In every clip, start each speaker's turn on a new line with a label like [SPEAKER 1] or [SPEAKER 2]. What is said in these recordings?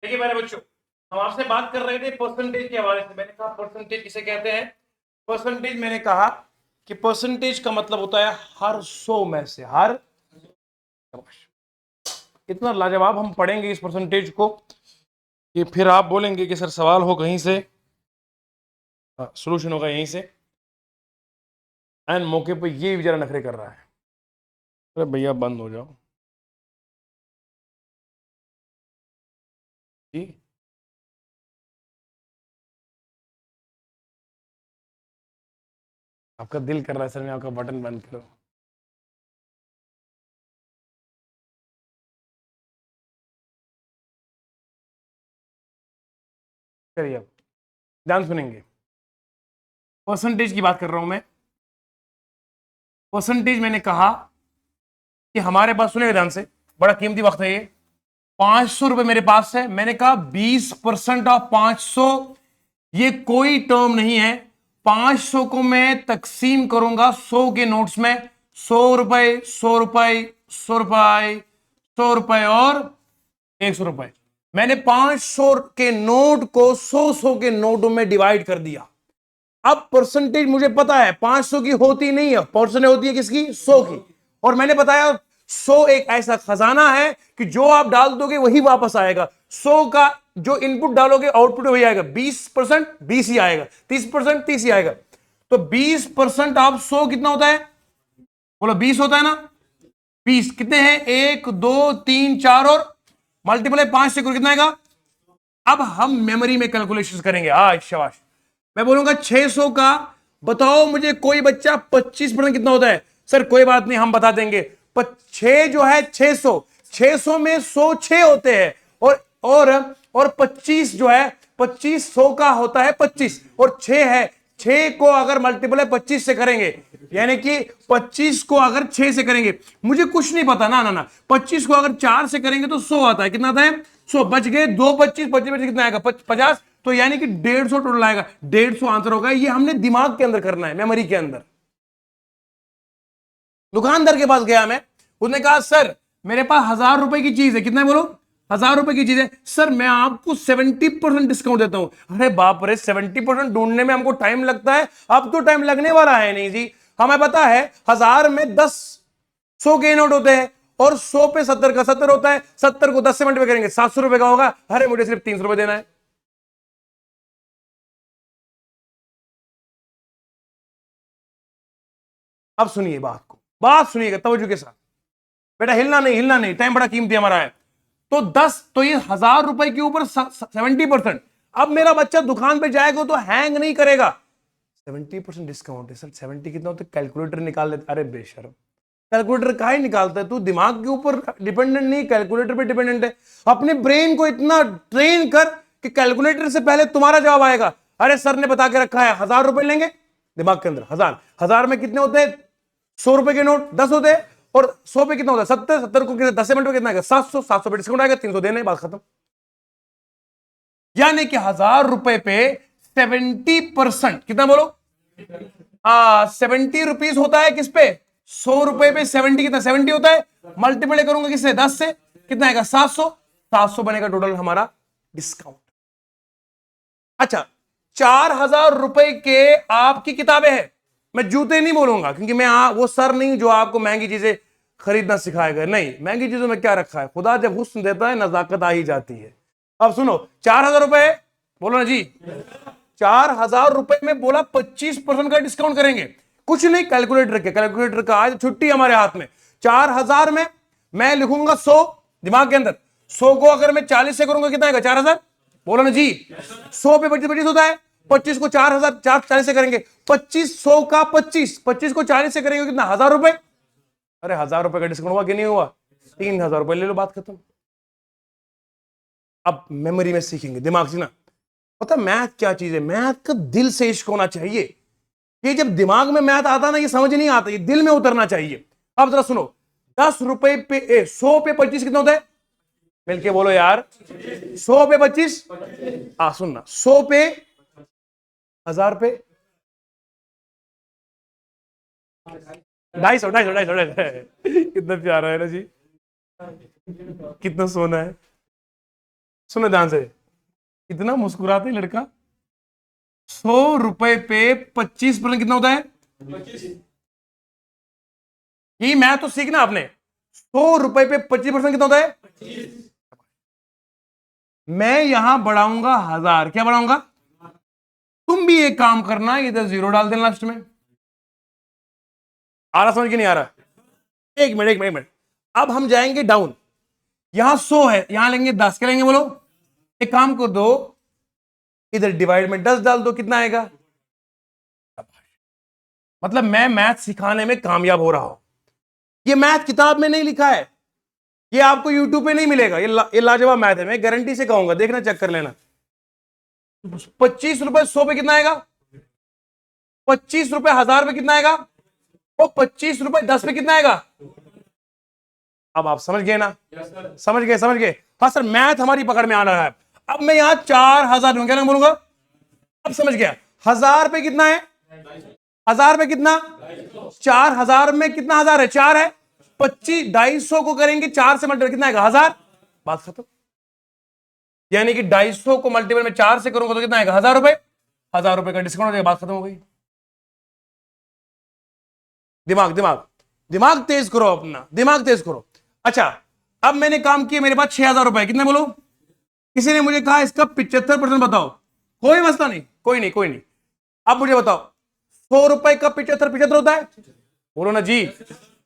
[SPEAKER 1] देखिए मेरे बच्चों, हम आपसे बात कर रहे थे परसेंटेज के हवाले से। मैंने कहा परसेंटेज किसे कहते हैं। परसेंटेज मैंने कहा कि परसेंटेज का मतलब होता है हर 100 में से हर। इतना लाजवाब हम पढ़ेंगे इस परसेंटेज को कि फिर आप बोलेंगे कि सर सवाल हो कहीं से, सोल्यूशन होगा यहीं से। एंड मौके पर ये बेचारा नखरे कर रहा है। अरे भैया बंद हो जाओ जी। आपका दिल कर रहा है सर मैं आपका बटन बंद करूं। चलिए अब ध्यान सुनेंगे। परसेंटेज की बात कर रहा हूं मैं। परसेंटेज मैंने कहा कि हमारे पास, सुनिए ध्यान से, बड़ा कीमती वक्त है ये। 500 रुपए मेरे पास है। मैंने कहा 20% ऑफ 500, ये कोई टर्म नहीं है। 500 को मैं तकसीम करूंगा 100 के नोट्स में। 100 रुपए, 100 रुपए, 100 रुपए, 100 रुपए और 100 रुपए। मैंने 500 के नोट को 100 के नोटों में डिवाइड कर दिया। अब परसेंटेज मुझे पता है 500 की होती नहीं है, परसेंटेज होती है किसकी, 100 की। और मैंने बताया 100 एक ऐसा खजाना है कि जो आप डाल दोगे वही वापस आएगा। 100 का जो इनपुट डालोगे आउटपुट वही आएगा। 20% 20 ही आएगा, 30% 30 ही आएगा। तो 20% ऑफ 100 कितना होता है, बोलो 20 होता है ना। 20 कितने हैं, 1 2 3 4 और मल्टीप्लाई 5 से करो कितना आएगा। अब हम मेमोरी में कैलकुलेशन करेंगे। आज शाबाश। मैं बोलूंगा 600 का, बताओ मुझे कोई बच्चा 25% कितना होता है। सर कोई बात नहीं हम बता देंगे। 6 जो है 600, 600 में 100 6 होते हैं। और 25 जो है 25 100 का होता है 25 और 6 है। 6 को अगर मल्टीप्लाई 25 से करेंगे, यानी कि 25 को अगर 6 से करेंगे, मुझे कुछ नहीं पता ना ना ना। 25 को अगर 4 से करेंगे तो 100 आता है। कितना आता है, 100। बच गए 2 25, 25 कितना आएगा, 50। तो यानी कि 150 टोटल आएगा। 150 आंसर होगा। ये हमने दिमाग के अंदर करना है, मेमोरी के अंदर। दुकानदार के पास गया मैं, उसने कहा सर मेरे पास 1000 रुपए की चीज है। कितना है बोलो, 1000 रुपए की चीज है। सर मैं आपको 70% डिस्काउंट देता हूं। अरे बाप रे, 70% ढूंढने में हमको टाइम लगता है। अब तो टाइम लगने वाला है नहीं जी। हमें पता है 1000 में 10 100 के नोट होते हैं और 100 पे 70 का 70 होता है। 70 को 10 से मल्टीप्लाई करेंगे 700 रुपए का होगा। अरे मुझे सिर्फ 300 रुपए देना है। अब सुनिए बात को, बात सुनिएगा तवज्जो के साथ। बेटा हिलना नहीं, हिलना नहीं, टाइम बड़ा कीमती हमारा है। तो 10, तो ये 1000 रुपए के ऊपर 70%। अब मेरा बच्चा दुकान पे जाएगा तो हैंग नहीं करेगा। 70% डिस्काउंट है सर। 70 कितना होता है, कैलकुलेटर निकाल लेते। अरे बेशरम, कैलकुलेटर काहे निकालता है तू, दिमाग के ऊपर डिपेंडेंट नहीं, कैलकुलेटर पे डिपेंडेंट है। अपने ब्रेन को इतना ट्रेन कर कि कैलकुलेटर से पहले तुम्हारा जवाब आएगा। अरे सर ने बता के रखा है 1000 रुपए लेंगे, दिमाग के अंदर 1000। 1000 में कितने होते हैं, 100 रुपए के नोट 10 होते हैं। और 100 पे कितना होता है, 70। 70 को कितने 10 से मल्टीप्लाई कितना आएगा, 700। 700 पे डिस्काउंट आएगा, 300 देने, बात खत्म। यानी कि 1000 रुपए पे 70%, कितना बोलो, 70 रुपीज होता है। किस पे, 100 रुपए पे 70 कितना, 70 होता है। मल्टीप्लाई करूंगा किससे, 10 से, कितना आएगा, 700। 700 बनेगा टोटल हमारा डिस्काउंट। अच्छा, 4000 रुपए के आपकी किताबें हैं। मैं जूते नहीं बोलूंगा क्योंकि मैं वो सर नहीं जो आपको महंगी चीजें खरीदना सिखाएगा। नहीं, महंगी चीजों में क्या रखा है, खुदा जब हुस्न देता है नजाकत आ ही जाती है। अब सुनो, 4000 रुपए, बोलो ना जी। 4000 रुपए में बोला 25% का डिस्काउंट करेंगे। कुछ नहीं, कैलकुलेटर के, कैलकुलेटर का आज छुट्टी हमारे हाथ में। 4000 में मैं लिखूंगा 100 दिमाग के अंदर। 100 को अगर मैं 40 से करूंगा कितना आएगा, 4000। बोलो ना जी। 100 पे 25 25 होता है। 25 को 4000 40 से करेंगे, 25 100 का 25, 25 को 40 से करेंगे कितना, 1000 रुपए। अरे 1000 रुपए का डिस्काउंट हुआ कि नहीं हुआ, 3000 रुपए ले लो, बात खत्म। अब मेमोरी में सीखेंगे, दिमाग से ना। पता मैथ क्या चीज है, मैथ का दिल से इश्क होना चाहिए। ये जब दिमाग में मैथ आता ना, ये समझ नहीं आता, ये दिल में उतरना चाहिए। अब जरा सुनो, 10 रुपए पे 100 पे 25 कितना होता है, मिलके बोलो यार। 100 पे 25, सुनना, 100 पे 1000 पे 250, 250, 250 कितना प्यारा है ना जी, कितना सोना है। सुनो ध्यान से, इतना मुस्कुराते लड़का। 100 रुपए पे 25% कितना होता है? 25। ये मैथ तो सीखना आपने। 100 रुपए पे 25% कितना होता है? 25। मैं यहां बढ़ाऊंगा 1000, क्या बढ़ाऊंगा? तुम भी एक काम करना, इधर 0 डाल देना लास्ट में। आ रहा समझ के नहीं आ रहा? एक मिनट एक मिनट एक मिनट। अब हम जाएंगे डाउन। यहां 100 है, यहां लेंगे 10, क्या लेंगे बोलो? एक काम कर दो, इधर डिवाइड में 10 डाल दो, कितना आएगा? मतलब मैं मैथ सिखाने में कामयाब हो रहा हूं। ये मैथ किताब में नहीं लिखा है, ये आपको यूट्यूब पे नहीं मिलेगा। ये लाजवाब मैथ है, मैं गारंटी से कहूंगा, देखना चेक कर लेना। 25 रुपए 100 पे कितना आएगा? 25 रुपए 1000 पे कितना आएगा? वो 25 रुपए 10 पे कितना आएगा? अब आप समझ गए ना? समझ गए समझ गए। हाँ सर, मैथ हमारी पकड़ में आ रहा है। अब मैं यहां 4000 क्या बोलूंगा? अब समझ गया। 1000 पे कितना है? 1000 में कितना? 4000 में कितना? 1000 है, 4 है। 25, 250 को करेंगे 4 से मल्टीप्लाई, कितना आएगा? 1000। बात खत्म। यानी कि 250 को मल्टीप्लाई में 4 से करूंगा तो कितना आएगा? 1000 रुपए। 1000 रुपए का डिस्काउंट हो जाएगा, बात खत्म हो गई। दिमाग दिमाग दिमाग तेज करो, अपना दिमाग तेज करो। अच्छा, अब मैंने काम किया, मेरे पास 6000 रुपए, कितने बोलो? किसी ने मुझे कहा इसका 75% बताओ। कोई मसला नहीं, कोई नहीं कोई नहीं। अब मुझे बताओ, 100 रुपए का 75 होता है? बोलो ना जी।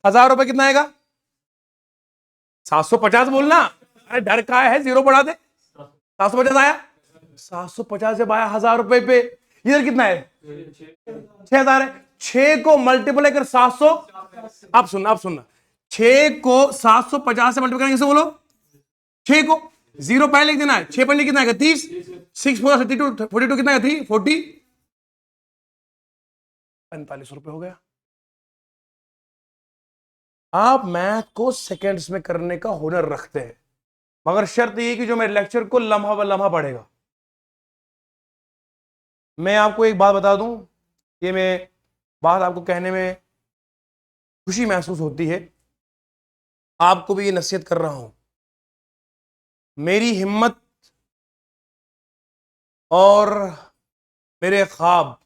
[SPEAKER 1] 1000 रुपए कितना आएगा? 750 बोलना। अरे डर का है, 0 बढ़ा दे। 750 आया। 750 जब आया 1000 रुपए पे, इधर कितना है? 6000 है। 6 को मल्टीप्लाई कर 700। अब सुनना 6 को 750 से मल्टीप्लाई करेंगे, बोलो 6 को 0 पहले लिख देना है। 6 पहले कितना है? 30। 6 4 32, 42 कितना है? 3 40। 45 रुपए हो गया। आप मैथ को सेकंड्स में करने का हुनर रखते हैं, मगर शर्त यह कि जो मेरे लेक्चर को लम्हा व लम्हा पढ़ेगा। मैं आपको एक बात बता दूं, ये मैं बात आपको कहने में खुशी महसूस होती है, आपको भी ये नसीहत कर रहा हूं। मेरी हिम्मत और मेरे ख्वाब,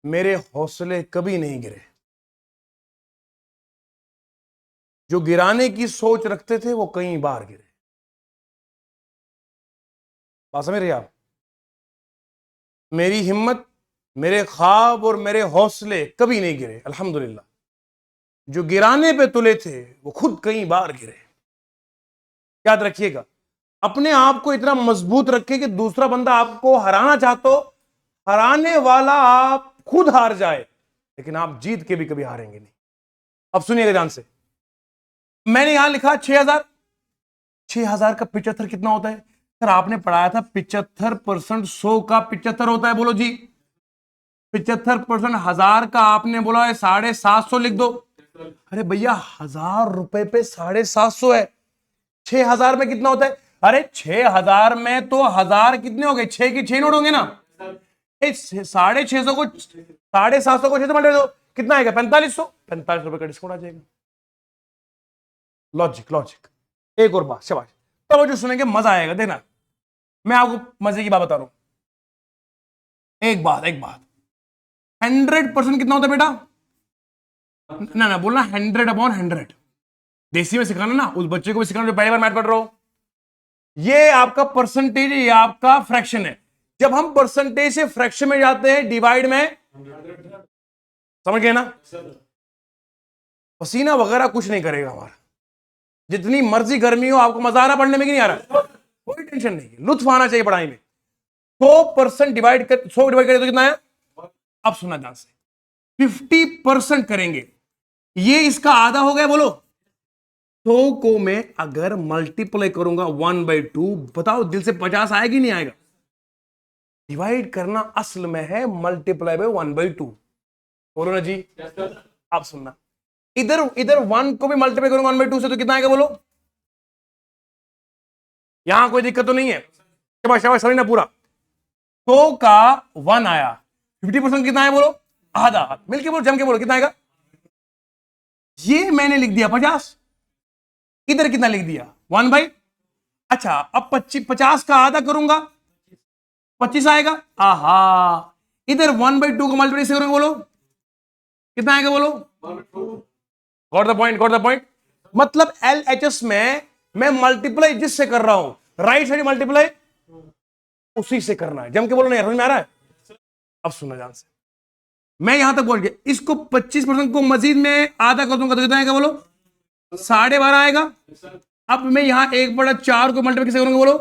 [SPEAKER 1] मेरे हौसले कभी नहीं गिरे। जो गिराने की सोच रखते थे वो कई बार गिरे। बात समझ रहे आप? मेरी हिम्मत, मेरे ख्वाब और मेरे हौसले कभी नहीं गिरे, अल्हम्दुलिल्लाह। जो गिराने पे तुले थे वो खुद कई बार गिरे। याद रखिएगा, अपने आप को इतना मजबूत रखे कि दूसरा बंदा आपको हराना चाहता हो, हराने वाला आप खुद हार जाए, लेकिन आप जीत के भी कभी हारेंगे नहीं। अब सुनिएगा ध्यान से, मैंने यहां लिखा 6000। 6000 का 75 कितना होता है? सर आपने पढ़ाया था 75% 100 का 75 होता है, बोलो जी। 75% 1000 का आपने बोला है 750 लिख दो। अरे भैया 1000 रुपए पे 750 है। 6000 में कितना होता है? अरे 6000 में तो 1000 कितने हो गए? 6 की 6 नोट होंगे ना। 650 को 750 को 6 से मल्टीप्लाई दो, कितना आएगा? 4500। 45 रुपए का डिस्काउंट आ जाएगा। लॉजिक। एक और बात, शाबाश। तो जो सुनेंगे मजा आएगा, देखना। मैं आपको मजे की बात बता रहा हूं। एक बात 100% कितना होता है बेटा? ना बोलना 100/100। देसी में सिखाना ना, उस बच्चे को भी सिखाना जो पहली बार मैथ पढ़ रहा हो। ये आपका परसेंटेज है, ये आपका फ्रैक्शन है। जब हम परसेंटेज से फ्रैक्शन में जाते हैं, डिवाइड में, समझ गए ना? पसीना वगैरह कुछ नहीं करेगा हमारा। जितनी मर्जी गर्मी हो, आपको मजा आ रहा पढ़ने में कि नहीं आ रहा? कोई टेंशन नहीं है, लुत्फ आना चाहिए पढ़ाई में। 100% डिवाइड कर 100 डिवाइड करें तो कितना है? अब सुना ध्यान से, 50% करेंगे, ये इसका आधा हो गया, बोलो। 100 को मैं अगर मल्टीप्लाई करूंगा 1/2, बताओ दिल से 50 आएगा कि नहीं आएगा? डिवाइड करना असल में है मल्टीप्लाई बाय 1/2, बोलो ना जी। आप सुनना, इधर 1 को भी मल्टीप्लाई करूंगा 1/2 से तो कितना आएगा, बोलो। यहां कोई दिक्कत तो नहीं है? शाबाश समझना पूरा। 100 का 1 आया, 50% कितना है, बोलो। आधा। मिलके बोलो, जम के बोलो, कितना आएगा? ये मैंने लिख दिया 50। इधर कितना लिख दिया? 1/, अच्छा, अब 50 का आधा करूंगा 25 आएगा। आहा, इधर 1/2 का मल्टीप्लाई करोगे, बोलो कितना आएगा, बोलो। Got the point, got the point. मतलब LHS में मैं मल्टीप्लाई जिससे कर रहा हूं, राइट साइड मल्टीप्लाई उसी से करना है। जम के बोलो, नहीं समझ में आ रहा है? अब सुनना ध्यान से, मैं यहां तक बोल गया, इसको 25% को मजीद में आधा कर दूंगा तो कितना आएगा, बोलो 12.5 आएगा। अब मैं यहां 1/4 को मल्टीप्लाई कैसे करूंगा, बोलो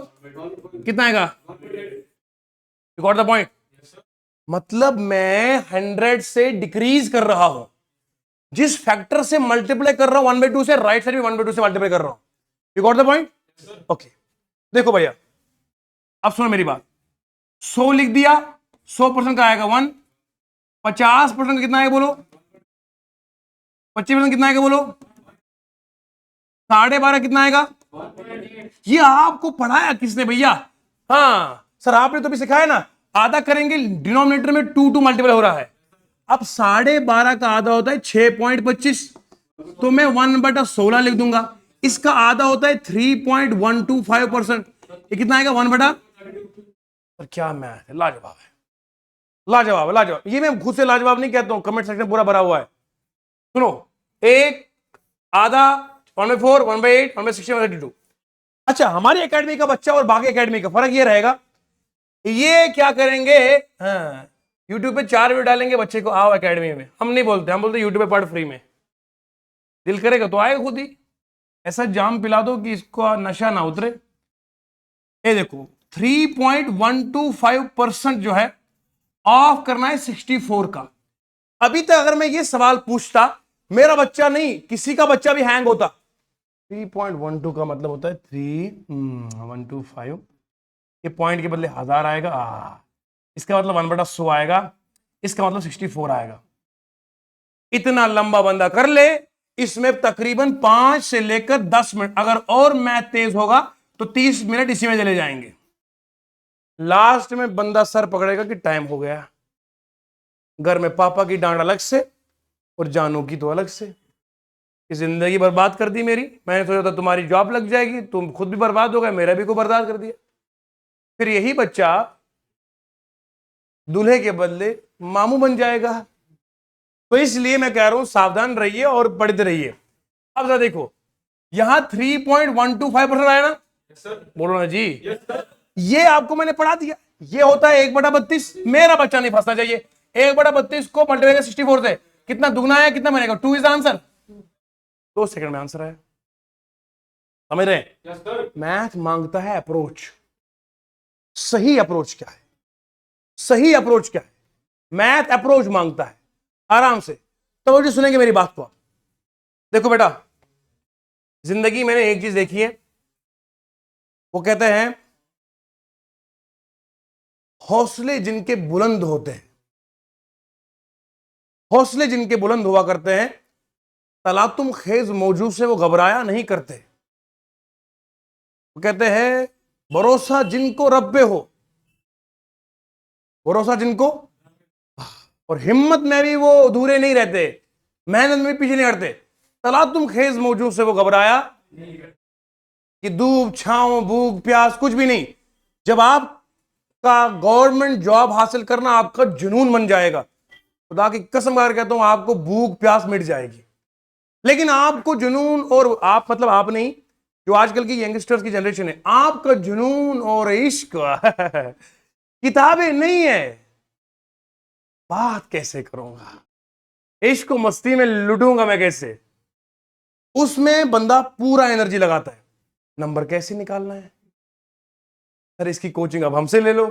[SPEAKER 1] कितना आएगा। Got the point. मतलब मैं 100 से डिक्रीज कर रहा हूं, जिस फैक्टर से मल्टीप्लाई कर रहा हूं 1/2 से, राइट साइड भी 1/2 से मल्टीप्लाई कर रहा हूं। You got the point? Okay, देखो भैया, अब सुनो मेरी बात। 100 लिख दिया, 100% का आएगा 1, 50% का कितना आएगा, बोलो 25% कितना आएगा, बोलो 12.5 कितना आएगा। ये आपको पढ़ाया किसने भैया? हाँ सर, आपने तो भी सिखाया ना, आधा करेंगे डिनोमिनेटर में 2 मल्टीप्लाई हो रहा है। अब 12.5 का आधा होता है 6.25, तो मैं 1/16 लिख दूंगा। इसका आधा होता है 3.125%, ये कितना आएगा 1/। और क्या मैथ है, लाजवाब है, लाजवाब है, लाजवाब। ये मैं खुद से लाजवाब नहीं कहता हूं, कमेंट सेक्शन पूरा भरा हुआ है। सुनो, एक आधा 1/4, 1/8, 1/16, 1/32। अच्छा, हमारी एकेडमी का बच्चा और बाकी एकेडमी का फर्क ये रहेगा, ये क्या करेंगे, हाँ, यूट्यूब पे 4 वीडियो डालेंगे, बच्चे को आओ एकेडमी में। हम नहीं बोलते, हम बोलते यूट्यूब पे पढ़ फ्री में। दिल करेगा तो आएगा खुद ही, ऐसा जाम पिला दो कि इसको नशा ना उतरे। ये देखो 3.125% जो है, ऑफ करना है 64 का। अभी तक अगर मैं ये सवाल पूछता, मेरा बच्चा नहीं किसी का बच्चा भी हैंग होता। 3.12 का मतलब होता है 3.125, ये पॉइंट के बदले 1000 आएगा। इसका मतलब 1/100 आएगा, इसका मतलब 64 आएगा। इतना लंबा बंदा कर ले, इसमें तकरीबन 5 से लेकर 10 मिनट, अगर और मैथ तेज होगा तो 30 मिनट इसी में चले जाएंगे। लास्ट में बंदा सर पकड़ेगा कि टाइम हो गया। घर में पापा की डांट अलग से और जानू की तो अलग से। जिंदगी बर्बाद कर दी मेरी। मैंने सोचा था तुम्हारी जॉब लग जाएगी, तुम खुद भी बर्बाद हो गए, मेरा भी को बर्बाद कर दिया। फिर यही बच्चा दूल्हे के बदले मामू बन जाएगा। तो इसलिए मैं कह रहा हूं, सावधान रहिए और पढ़ते रहिए। अब जरा देखो, यहां 3.125% आया ना, बोलो ना जी। ये आपको मैंने पढ़ा दिया। ये होता है 1/32। मेरा बच्चा नहीं फंसना चाहिए। 1/32 को मल्टीप्लाई 64 से कितना दुगना है, कितना बनेगा, 2 इज द आंसर। 2 सेकंड में आंसर है। समझ रहे हैं? मैथ मांगता है अप्रोच। सही अप्रोच क्या है, सही अप्रोच क्या है? मैथ अप्रोच मांगता है, आराम से। तो मुझे सुनेंगे मेरी बात को आप। देखो बेटा, जिंदगी मैंने एक चीज देखी है, वो कहते हैं हौसले जिनके बुलंद होते हैं, हौसले जिनके बुलंद हुआ करते हैं, तलातुम खेज मौजूद से वो घबराया नहीं करते। वो कहते हैं भरोसा जिनको रब्बे हो, भरोसा जिनको, और हिम्मत में भी वो अधूरे नहीं रहते, मेहनत में भी पीछे नहीं हटते। तलातुम खेज मौजूद से वो घबराया कि धूप छांव भूख प्यास कुछ भी नहीं। जब आपका गवर्नमेंट जॉब हासिल करना आपका जुनून बन जाएगा, खुदा की कसम खा कहता हूं, आपको भूख प्यास मिट जाएगी। लेकिन आपको जुनून, और आप मतलब आप नहीं, जो आजकल की यंगस्टर्स की जनरेशन है, आपका जुनून और इश्क किताबें नहीं है। बात कैसे करूंगा, इश्क मस्ती में लुटूंगा मैं कैसे, उसमें बंदा पूरा एनर्जी लगाता है। नंबर कैसे निकालना है, सर इसकी कोचिंग अब हमसे ले लो।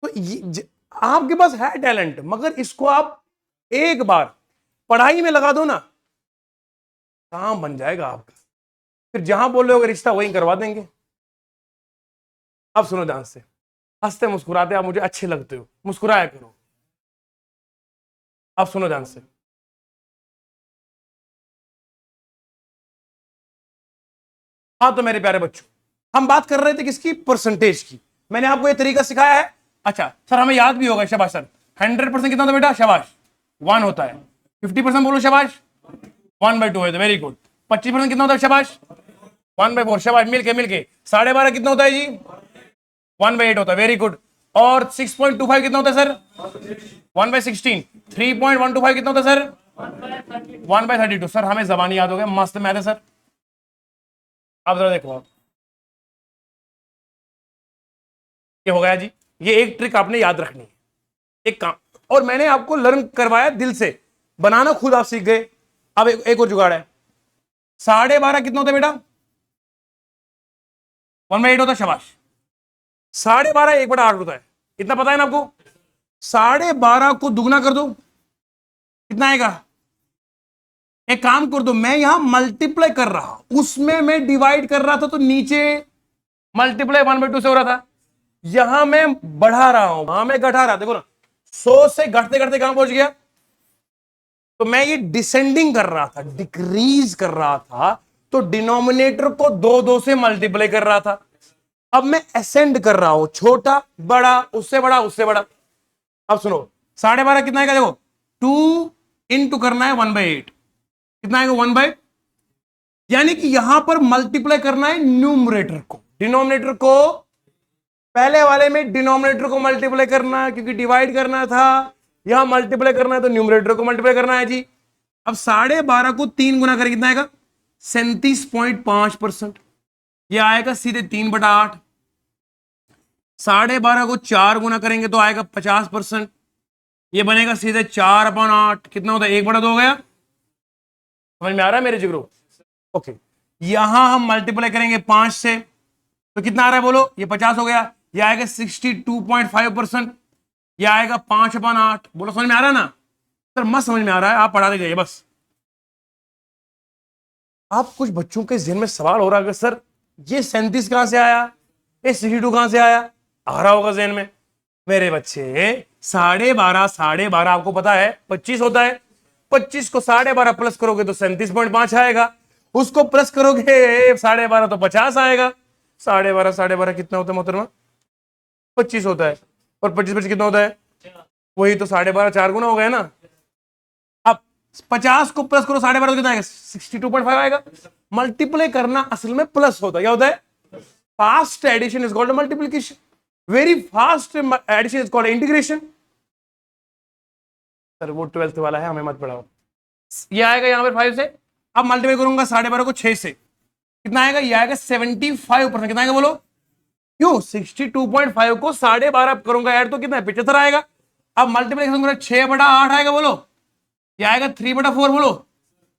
[SPEAKER 1] तो आपके पास है टैलेंट, मगर इसको आप एक बार पढ़ाई में लगा दो ना, काम बन जाएगा आपका। फिर जहां बोल रहे हो रिश्ता वहीं करवा देंगे। अब सुनो ध्यान से, हंसते मुस्कुराते आप मुझे अच्छे लगते हो, मुस्कुराया करो। अब सुनो ध्यान से, हाँ तो मेरे प्यारे बच्चों, हम बात कर रहे थे किसकी, परसेंटेज की। मैंने आपको ये तरीका सिखाया है। अच्छा सर, हमें याद भी होगा, शाबाश सर। 100% कितना होता है बेटा, शाबाश 1 होता है। 50% बोलो शाबाश 1/2 है, वेरी गुड। 25% कितना होता है, शाबाश 1/4, शाबाश, मिलके 12.5 कितना होता है जी? 1/8 होता है, वेरी गुड। और 6.25 कितना होता है सर? 1/16। 3.125 कितना होता है सर? 1/32। सर हमें जबानी याद हो गया, मस्त मैथ है सर। अब जरा देखो, ये हो गया जी। ये एक ट्रिक आपने याद रखनी है, एक काम, और मैंने आपको लर्न करवाया दिल से, बनाना खुद आप सीख गए। अब एक और जुगाड़ है। 12.5 कितना होता है बेटा? 1/8 होता है, शाबाश। 12.5 1/8 होता है, इतना पता है ना आपको? 12.5 को दुगना कर दो, कितना आएगा? एक काम कर दो, मैं यहां मल्टीप्लाई कर रहा हूं, उसमें मैं डिवाइड कर रहा था तो नीचे मल्टीप्लाई 1/2 से हो रहा था। यहां मैं बढ़ा रहा हूं, वहां मैं घटा रहा, देखो ना, 100 से घटते घटते कहां पहुंच गया? तो मैं ये डिसेंडिंग कर रहा था, डिक्रीज कर रहा था, तो डिनोमिनेटर को 2 से मल्टीप्लाई कर रहा था। अब मैं असेंड कर रहा हूं, छोटा बड़ा उससे बड़ा उससे बड़ा। अब सुनो, 12.5 कितना आएगा? देखो, 2 इंटू करना है 1/8, कितना आएगा? 1/, यानी कि यहां पर मल्टीप्लाई करना है न्यूमरेटर को, डिनोमिनेटर को पहले वाले में डिनोमिनेटर को मल्टीप्लाई करना है, क्योंकि डिवाइड करना था, यहां मल्टीप्लाई करना है तो न्यूमरेटर को मल्टीप्लाई करना है जी। अब 12.5 को 3 गुना करें, कितना आएगा? 37.5%। यह आएगा सीधे 3/8। 12.5 को 4 गुना करेंगे तो आएगा 50%। ये बनेगा सीधे 4/8, कितना होता है? 1/2 हो गया। समझ में आ रहा है मेरे जिगरो? ओके, यहां हम मल्टीप्लाई करेंगे 5 से, तो कितना आ रहा है बोलो? ये 50 हो गया। ये आएगा 62.5%। ये आएगा 5/8। बोलो, समझ में आ रहा है ना? सर मस्त समझ में आ रहा है, आप पढ़ाते जाइए बस। आप कुछ बच्चों के जहन में सवाल हो रहा है, सर ये 37 कहां से आया, ये 62 कहां से आया? आ रहा होगा जहन में। मेरे बच्चे, 12.5 आपको पता है 25 होता है। 25 को 12.5 प्लस करोगे तो 37.5 आएगा, उसको प्लस करोगे 12.5 तो 50 आएगा। 12.5 कितना होता है मोहतरमा? 25 होता है। और 25 कितना होता है? वही तो 12.5, 4 गुना हो गया ना। अब 50 को प्लस करो 12.5 तो कितना आएगा? 62.5 आएगा। मल्टीप्लाई करना असल में प्लस होता है, क्या होता है? Fast addition is called multiplication, very fast addition is called integration. Sir वो 12th वाला है, हमें मत पढ़ाओ। ये आएगा यहां पर 5 से। अब मल्टीप्लाई करूंगा 12.5 को 6 से, कितना आएगा? ये आएगा 75%। कितना आएगा बोलो? क्यों? 62.5 को 12.5 करूंगा ऐड तो कितना है? 75 आएगा। अब मल्टीप्लिकेशन करूंगा 6/8 आएगा, बोलो ये आएगा 3/4। बोलो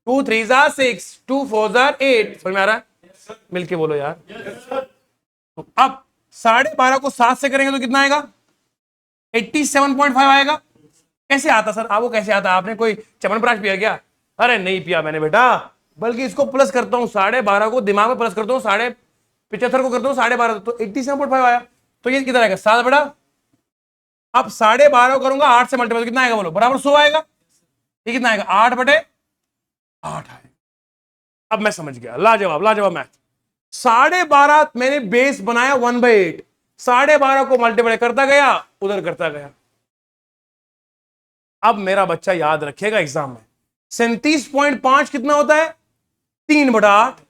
[SPEAKER 1] 2 3 6, 2 4 8। समझ में आ रहा है? मिलके बोलो यार। तो अब 12.5 को 7 से करेंगे तो कितना आएगा? 87.5 आएगा। कैसे आता सर? आपको कैसे आता? आपने कोई च्यवनप्राश पिया क्या? अरे नहीं पिया मैंने बेटा, बल्कि इसको प्लस करता हूं, 12.5 को दिमाग में प्लस करता हूं, 75 को करता हूं 12.5 तो 87.5 आया। तो ये कितना आएगा? 7 बड़ा। अब 12.5 करूंगा 8 से मल्टीप्लाई, कितना आएगा बोलो? बराबर 100 आएगा। ये कितना आएगा? 8/8 आएगा। अब मैं समझ गया, लाजवाब लाजवाब मैथ। 12.5 मैंने बेस बनाया 1/8, 12.5 को मल्टीप्लाई करता गया, उधर करता गया। अब मेरा बच्चा याद रखेगा एग्जाम में, 37.5 कितना होता है? 3/8।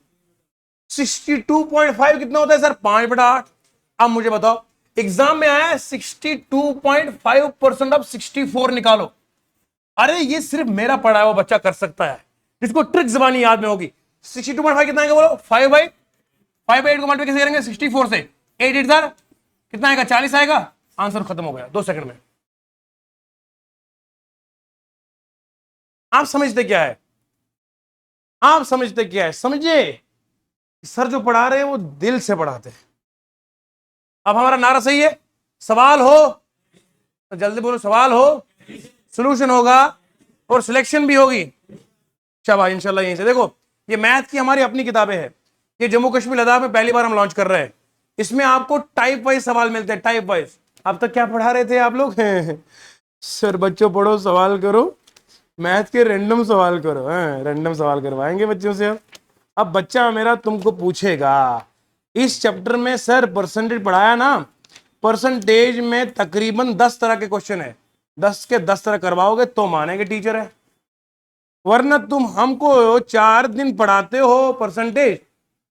[SPEAKER 1] 62.5 कितना होता है सर? 5/8। अब मुझे बताओ, एग्जाम में आया 62.5% ऑफ 64 निकालो। अरे ये सिर्फ मेरा पढ़ा हुआ बच्चा कर सकता है, जिसको ट्रिक जबानी याद में होगी। 62.5 कितना आएगा बोलो? 5/8 को मल्टीप्लाई कैसे करेंगे? 64 से। 8 8 सर कितना आएगा? 40 आएगा। आंसर खत्म हो गया 2 सेकंड में। आप समझते क्या है? आप समझते क्या है? समझिए, सर जो पढ़ा रहे हैं वो दिल से पढ़ाते हैं। अब हमारा नारा सही है, सवाल हो तो जल्दी बोलो, सवाल हो सॉल्यूशन होगा और सिलेक्शन भी होगी। शाबाश, इंशाल्लाह। यहीं से देखो, ये मैथ की हमारी अपनी किताबें हैं, ये जम्मू कश्मीर लद्दाख में पहली बार हम लॉन्च कर रहे हैं। इसमें आपको टाइप वाइज सवाल मिलते हैं, टाइप वाइज। अब तक क्या पढ़ा रहे थे आप लोग? सर बच्चों पढ़ो, सवाल करो, मैथ के रैंडम सवाल करो। रैंडम सवाल करवाएंगे बच्चों से। अब बच्चा मेरा तुमको पूछेगा, इस चैप्टर में सर परसेंटेज पढ़ाया ना, परसेंटेज में तकरीबन 10 तरह के क्वेश्चन है, 10 के 10 तरह करवाओगे तो मानेंगे टीचर है, वरना तुम हमको 4 दिन पढ़ाते हो परसेंटेज,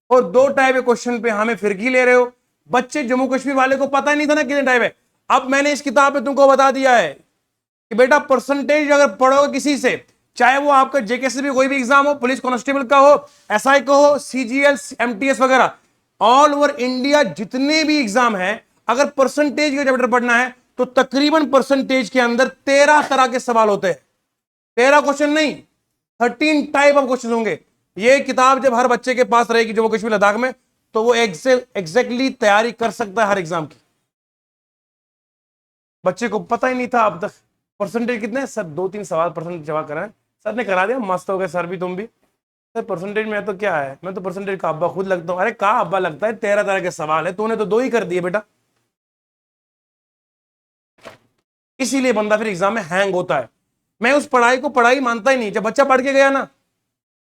[SPEAKER 1] और 2 टाइप के क्वेश्चन पे हमें फिरकी ले रहे हो। बच्चे जम्मू कश्मीर वाले को पता ही नहीं था ना कितने टाइप है। अब मैंने इस किताब में तुमको बता दिया है कि बेटा परसेंटेज अगर पढ़ोगे किसी से, चाहे वो आपका जेके से भी कोई भी एग्जाम हो, पुलिस कांस्टेबल का हो, एसआई का हो, सीजीएल, एमटीएस वगैरह, ऑल ओवर इंडिया जितने भी एग्जाम है, अगर परसेंटेज का चैप्टर पढ़ना है तो तकरीबन परसेंटेज के अंदर 13 तरह के सवाल होते हैं। 13 क्वेश्चन नहीं, 13 टाइप ऑफ क्वेश्चन होंगे। ये किताब जब हर बच्चे के पास रहेगी जम्मू कश्मीर लद्दाख में, तो वो एग्जैक्टली तैयारी कर सकता है हर एग्जाम की। बच्चे को पता ही नहीं था अब तक परसेंटेज कितने, सर 2-3 सवाल परसेंटेज जवाब कराए, सर ने करा दिया, मस्त हो गए सर भी तुम भी। सर परसेंटेज में तो क्या है, मैं तो परसेंटेज का अब्बा खुद लगता हूं। अरे कहा अब्बा लगता है, 13 तरह के सवाल है, तूने तो 2 ही कर दिए बेटा। इसीलिए बंदा फिर एग्जाम में हैंग होता है। मैं उस पढ़ाई को पढ़ाई मानता ही नहीं। जब बच्चा पढ़ के गया ना,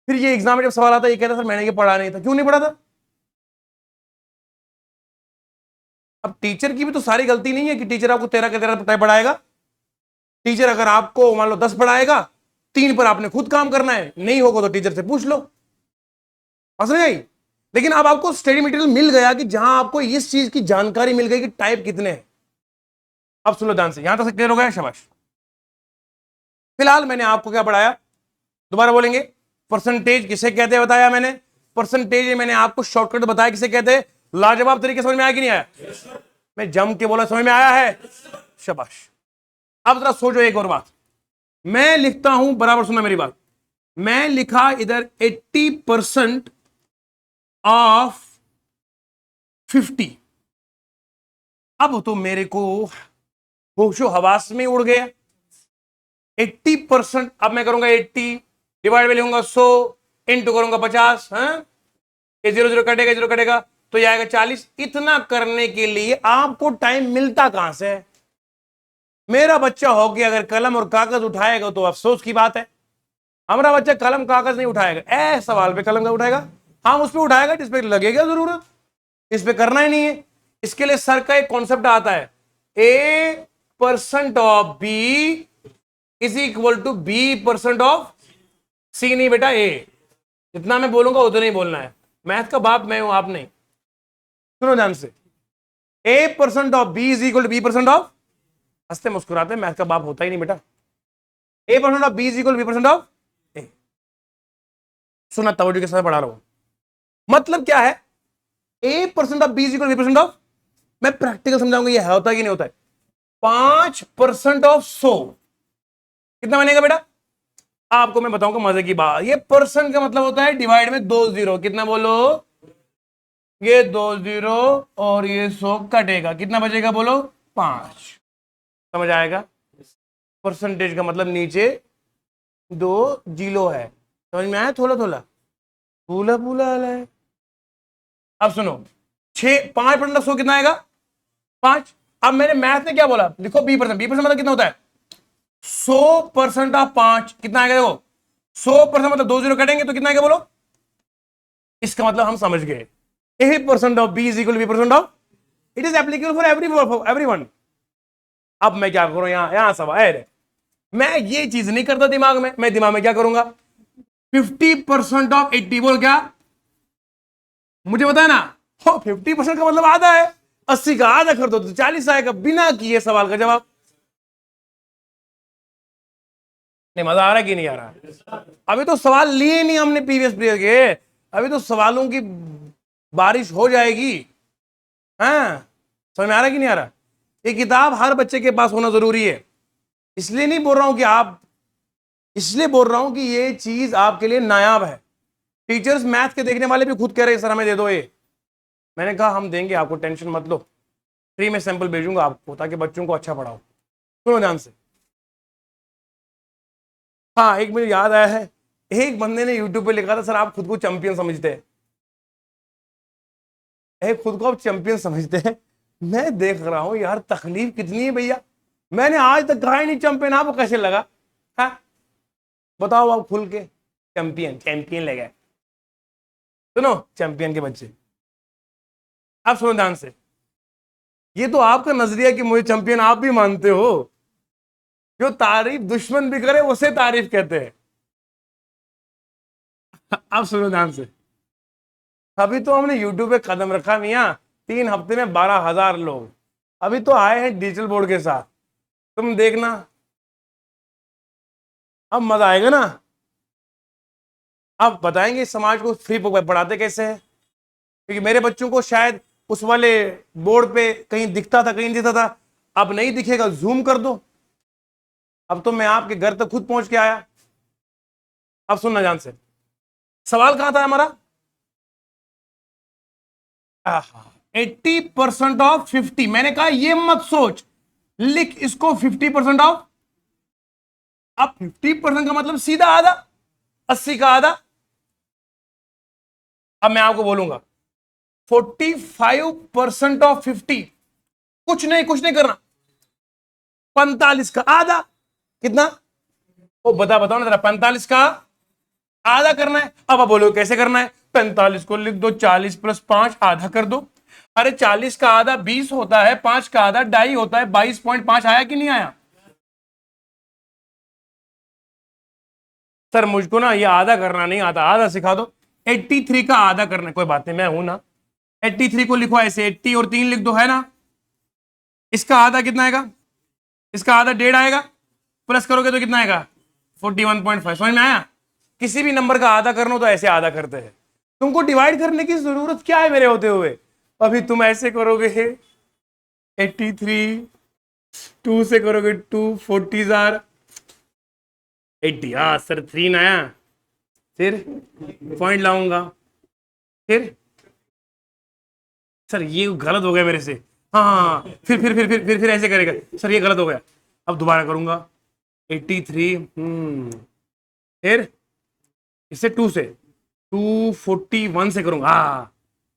[SPEAKER 1] फिर ये एग्जाम में जब सवाल आता है, ये कहता सर मैंने ये पढ़ा नहीं था। क्यों नहीं पढ़ा था? अब टीचर की भी तो सारी गलती नहीं है कि टीचर आपको 13 के 13 पढ़ाएगा। टीचर अगर आपको मान लो 10 पढ़ाएगा, 3 पर आपने खुद काम करना है, नहीं होगा तो टीचर से पूछ लो। समझ गई? लेकिन अब आपको स्टडी मटेरियल मिल गया कि जहां आपको इस चीज की जानकारी मिल गई कि टाइप कितने हैं। अब सुनो ध्यान से, यहां तक क्लियर हो गया? शाबाश। फिलहाल मैंने आपको क्या पढ़ाया, दोबारा बोलेंगे। परसेंटेज किसे कहते हैं बताया मैंने। परसेंटेज मैंने आपको शॉर्टकट बताया किसे कहते हैं। लाजवाब तरीके समझ में आया कि नहीं आया? मैं जम के बोला, समझ में आया है? शाबाश। अब जरा सोचो एक और बात। मैं लिखता हूं, बराबर सुना मेरी बात, मैं लिखा इधर 80% ऑफ 50। अब तो मेरे को होशो हवास में उड़ गया। 80%, अब मैं करूंगा 80 डिवाइड में लिखूंगा 100 इंटू करूंगा 50, ये 0 0 कटेगा, 0 कटेगा तो ये आएगा 40। इतना करने के लिए आपको टाइम मिलता कहां से है? मेरा बच्चा हो कि अगर कलम और कागज उठाएगा तो अफसोस की बात है। हमारा बच्चा कलम कागज नहीं उठाएगा। सवाल पे कलम का उठाएगा, हाँ उस पर उठाएगा जिस पे लगेगा जरूरत, इस पे करना ही नहीं है। इसके लिए सर का एक कॉन्सेप्ट आता है, A% of B is equal to B% of C। नहीं बेटा, जितना मैं बोलूंगा उतना ही बोलना है। मैथ का बाप मैं हूं, आप नहीं। सुनो ध्यान से, A% of B is equal to B% of, हंसते मुस्कुराते, मैथ का बाप होता ही नहीं बेटा। A% of B is equal to B% of A। सुना, तवज्जो के साथ पढ़ा रहा हूं। मतलब क्या है, A% of B is equal to B% of, मैं प्रैक्टिकल समझाऊंगा ये होता है कि नहीं होता है। 5% ऑफ 100 कितना बनेगा बेटा? आपको मैं बताऊंगा मजे की बात। ये परसेंट का मतलब होता है डिवाइड में 2 जीरो। कितना बोलो? ये 2 जीरो और ये 100 कटेगा, कितना बचेगा बोलो? 5। समझ आएगा? परसेंटेज का मतलब नीचे 2 जीरो है। समझ में आया? थोड़ा थोड़ा फूला फूला है। अब सुनो, 5% ऑफ 100 कितना आएगा? 5। अब मैंने मैथ में क्या बोला, लिखो B%। B% मतलब कितना होता है? 100% ऑफ 5 कितना आएगा? देखो 100% मतलब 2 जीरो कटेंगे तो कितना आएगा बोलो? इसका मतलब हम समझ गए, A% of B is equal to B% of, it is applicable for everyone. अब मैं क्या करूं, यहां सवाल, मैं ये चीज नहीं करता दिमाग में। मैं दिमाग में क्या करूंगा, 50% ऑफ 80 बोल, क्या मुझे बताया ना? 50% का मतलब आधा है, 80 का आधा कर दो तो 40 आएगा, बिना किए सवाल का जवाब। नहीं, मजा आ रहा है कि नहीं आ रहा? अभी तो सवाल लिए नहीं हमने प्रीवियस पीरियड के, अभी तो सवालों की बारिश हो जाएगी। हाँ, समझ में आ रहा है कि नहीं आ रहा? ये किताब हर बच्चे के पास होना जरूरी है। इसलिए नहीं बोल रहा हूं कि आप, इसलिए बोल रहा हूं कि ये चीज आपके लिए नायाब है। टीचर्स मैथ के देखने वाले भी खुद कह रहे हैं सर हमें दे दो ये। मैंने कहा हम देंगे आपको, टेंशन मत लो, फ्री में सैंपल भेजूंगा आपको ताकि बच्चों को अच्छा पढ़ाओ। सुनो ध्यान से। हाँ, एक मुझे याद आया है, एक बंदे ने यूट्यूब पे लिखा था सर आप खुद को चैंपियन समझते हैं, खुद को आप चैंपियन समझते हैं। मैं देख रहा हूं यार तकलीफ कितनी है भैया, मैंने आज तक कहा ही नहीं चैंपियन, आपको कैसे लगा? हाँ बताओ आप खुल के, चैंपियन चैंपियन लगा। सुनो चैंपियन के बच्चे, आप सुनो ध्यान से, ये तो आपका नजरिया कि मुझे चैंपियन आप भी मानते हो। जो तारीफ दुश्मन भी करे उसे तारीफ कहते हैं। आप सुनो ध्यान से, अभी तो हमने यूट्यूब पे कदम रखा मियाँ, 3 हफ्ते में 12,000 लोग अभी तो आए हैं डिजिटल बोर्ड के साथ। तुम देखना अब मजा आएगा ना। अब बताएंगे समाज को फ्री पढ़ाते कैसे है, क्योंकि मेरे बच्चों को शायद उस वाले बोर्ड पे कहीं दिखता था कहीं नहीं दिखता था, अब नहीं दिखेगा, जूम कर दो। अब तो मैं आपके घर तक खुद पहुंच के आया। अब सुनना जान से, सवाल कहां था हमारा? 80% ऑफ 50। मैंने कहा ये मत सोच, लिख इसको 50% ऑफ। अब 50% का मतलब सीधा आधा, 80 का आधा। अब मैं आपको बोलूंगा 45% ऑफ 50, कुछ नहीं करना, 45 का आधा। कितना? वो बताओ ना जरा, 45 का आधा करना है। अब आप बोलो कैसे करना है? 45 को लिख दो 40 + 5 आधा कर दो। अरे 40 का आधा 20 होता है, 5 का आधा 2.5 होता है, 22.5 आया कि नहीं आया? सर मुझको ना ये आधा करना नहीं आता, आधा सिखा दो। 83 का आधा करना है, कोई बात नहीं मैं हूं ना। 83 को लिखो ऐसे, 80 और 3 लिख दो, है ना। इसका आधा कितना आएगा? इसका आधा 1.5 आएगा, प्लस करोगे तो कितना आएगा? 41.5। समझ में आया? किसी भी नंबर का आधा करना हो तो ऐसे आधा करते हैं। तुमको डिवाइड करने की जरूरत क्या है मेरे होते हुए? अभी तुम ऐसे करोगे 83, 2 से करोगे 2, 40 80। हाँ सर 3 आया, फिर पॉइंट लाऊंगा, फिर सर ये गलत हो गया मेरे से। हाँ हाँ हाँ, फिर ऐसे करेगा सर, ये गलत हो गया। अब दोबारा करूंगा 83, फिर इससे 2 से 241 से करूंगा। हाँ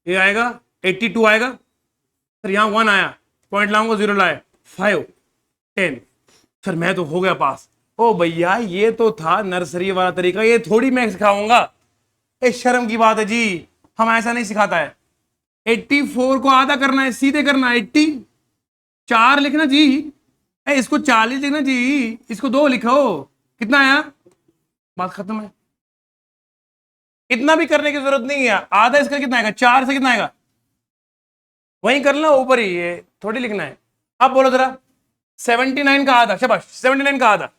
[SPEAKER 1] ये आएगा 82 आएगा। सर यहाँ 1 आया, पॉइंट लाऊंगा, 0 लाए, 5, 10। सर मैं तो हो गया पास। ओ भैया ये तो था नर्सरी वाला तरीका, ये थोड़ी मैं सिखाऊंगा। एक शर्म की बात है जी, हम ऐसा नहीं सिखाता है। 84 को आधा करना है, सीधे करना है। 80 4 लिखना जी, इसको 40 लिखना जी, इसको 2 लिखो। कितना आया? बात खत्म है। इतना भी करने की जरूरत नहीं है। आधा इसका कितना आएगा? 4 से कितना आएगा? वहीं कर लो ऊपर ही, ये थोड़ी लिखना है। अब बोलो जरा 79 का आधा। शाबाश, 79 का आधा।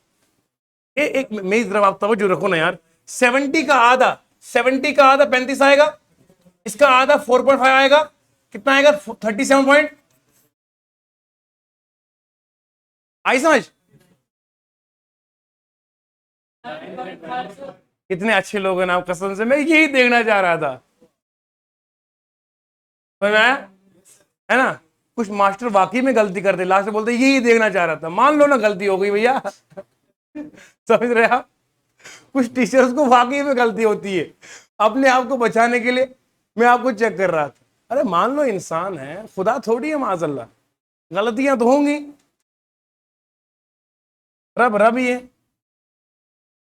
[SPEAKER 1] एक मेरी तरफ आप तवज्जो रखो ना यार। 70 का आधा, 70 का आधा 35 आएगा, इसका आधा 4.5 आएगा, कितना आएगा? 37 पॉइंट। आई समझ? कितने अच्छे लोग हैं ना, कसम से मैं यही देखना चाह रहा था। समझ में आया? है ना? कुछ मास्टर वाकई में गलती करते, लास्ट में बोलते यही देखना चाह रहा था। मान लो ना गलती हो गई भैया। समझ रहे आप? कुछ टीचर्स को वाकई में गलती होती है, अपने आप को बचाने के लिए मैं आपको चेक कर रहा था। अरे मान लो इंसान है, खुदा थोड़ी है माज़अल्लाह, गलतियां तो होंगी, रब रब ही है।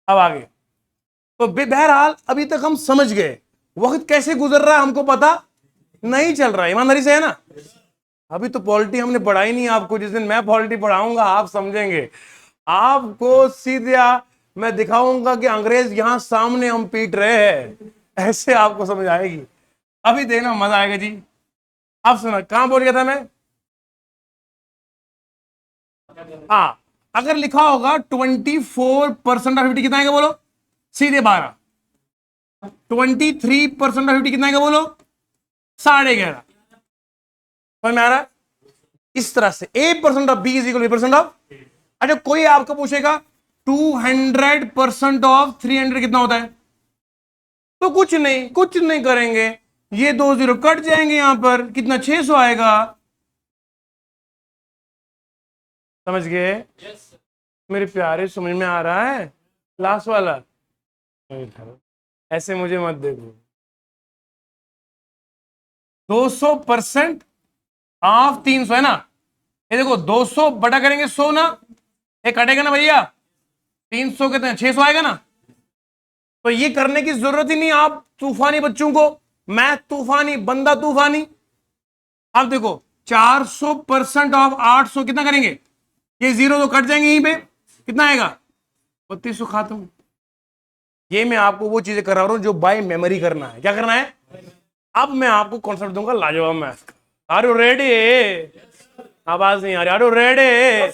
[SPEAKER 1] अब आगे तो बहरहाल अभी तक हम समझ गए, वक्त कैसे गुजर रहा है हमको पता नहीं चल रहा है। ईमानदारी से है ना? अभी तो पॉलिटी हमने पढ़ाई नहीं आपको, जिस दिन मैं पॉलिटी पढ़ाऊंगा आप समझेंगे। आपको सीधे मैं दिखाऊंगा कि अंग्रेज यहां सामने हम पीट रहे हैं, ऐसे आपको समझ आएगी। अभी देखना मजा आएगा जी। अब सुना, कहां बोल गया था मैं? हाँ, अगर लिखा होगा 24% ऑफ 50 कितना आएगा बोलो? सीधे 12। 23% ऑफ 50 कितना आएगा बोलो? 11.5। समझ में आ रहा है? इस तरह से A% of B is equal B% of. अच्छा कोई आपको पूछेगा 200% ऑफ 300 कितना होता है? तो कुछ नहीं करेंगे, ये 2 0 कट जाएंगे, यहां पर कितना 600 आएगा। समझ गए? मेरे प्यारे समझ में आ रहा है? लास्ट वाला ऐसे मुझे मत देखो। 200% ऑफ 300 है ना? ये देखो 200 बटा करेंगे 100 ना, ये कटेगा ना भैया, 300 कितने 600 आएगा ना। तो ये करने की जरूरत ही नहीं आप तूफानी बच्चों को, मैं तूफानी बंदा तूफानी। अब देखो 400% ऑफ 800 कितना करेंगे? ये 0 तो कट जाएंगे यहीं पे, कितना आएगा? 3200 खात्म। ये मैं आपको वो चीजें करा रहा हूं जो बाय मेमोरी करना है। क्या करना है? अब मैं आपको कॉन्सेप्ट दूंगा लाजवाब मैथ का। Are you ready? आवाज नहीं आ रही। Are you ready?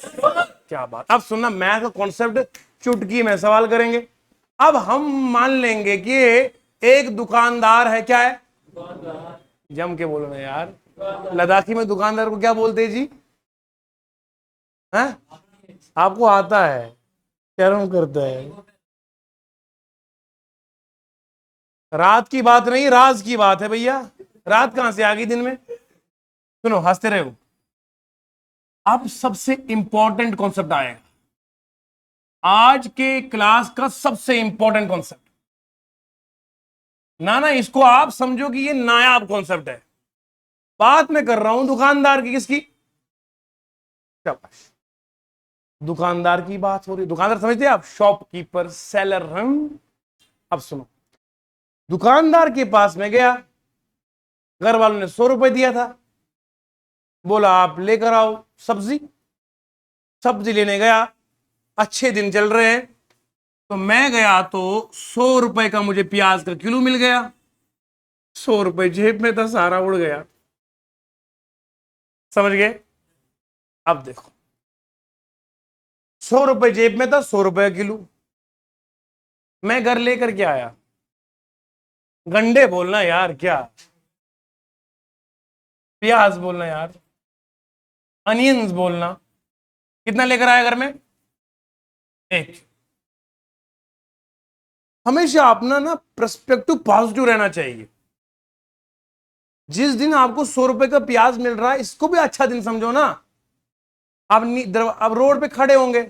[SPEAKER 1] क्या बात। अब सुनना, मैथ का कॉन्सेप्ट चुटकी में सवाल करेंगे। अब हम मान लेंगे कि एक दुकानदार है। क्या है? जम के बोलो ना यार। लद्दाखी में दुकानदार को क्या बोलते हैं जी? हैं? आपको आता है? शर्म करता है। रात की बात नहीं, राज की बात है भैया। रात कहां से आ गई दिन में? सुनो, हंसते रहो। अब सबसे इंपॉर्टेंट कॉन्सेप्ट आएगा, आज के क्लास का सबसे इंपॉर्टेंट कॉन्सेप्ट। ना ना, इसको आप समझो कि ये नायाब कॉन्सेप्ट है। बात मैं कर रहा हूं दुकानदार की। किसकी? शाबाश, दुकानदार की बात हो रही। दुकानदार समझते हैं आप? Shopkeeper, seller. हम अब सुनो, दुकानदार के पास में गया, घर वालों ने 100 रुपए दिया था, बोला आप लेकर आओ सब्जी। सब्जी लेने गया, अच्छे दिन चल रहे हैं, तो मैं गया तो 100 रुपए का मुझे प्याज का किलो मिल गया। 100 रुपए जेब में था, सारा उड़ गया। समझ गए? अब देखो, 100 रुपए जेब में था, 100 रुपए का किलो। मैं घर लेकर के आया। गंडे बोलना यार, क्या प्याज बोलना यार, अनियंस बोलना। कितना लेकर आया घर में? एक। हमेशा अपना ना पर्सपेक्टिव पॉजिटिव रहना चाहिए। जिस दिन आपको 100 रुपए का प्याज मिल रहा है, इसको भी अच्छा दिन समझो ना। अब रोड पे खड़े होंगे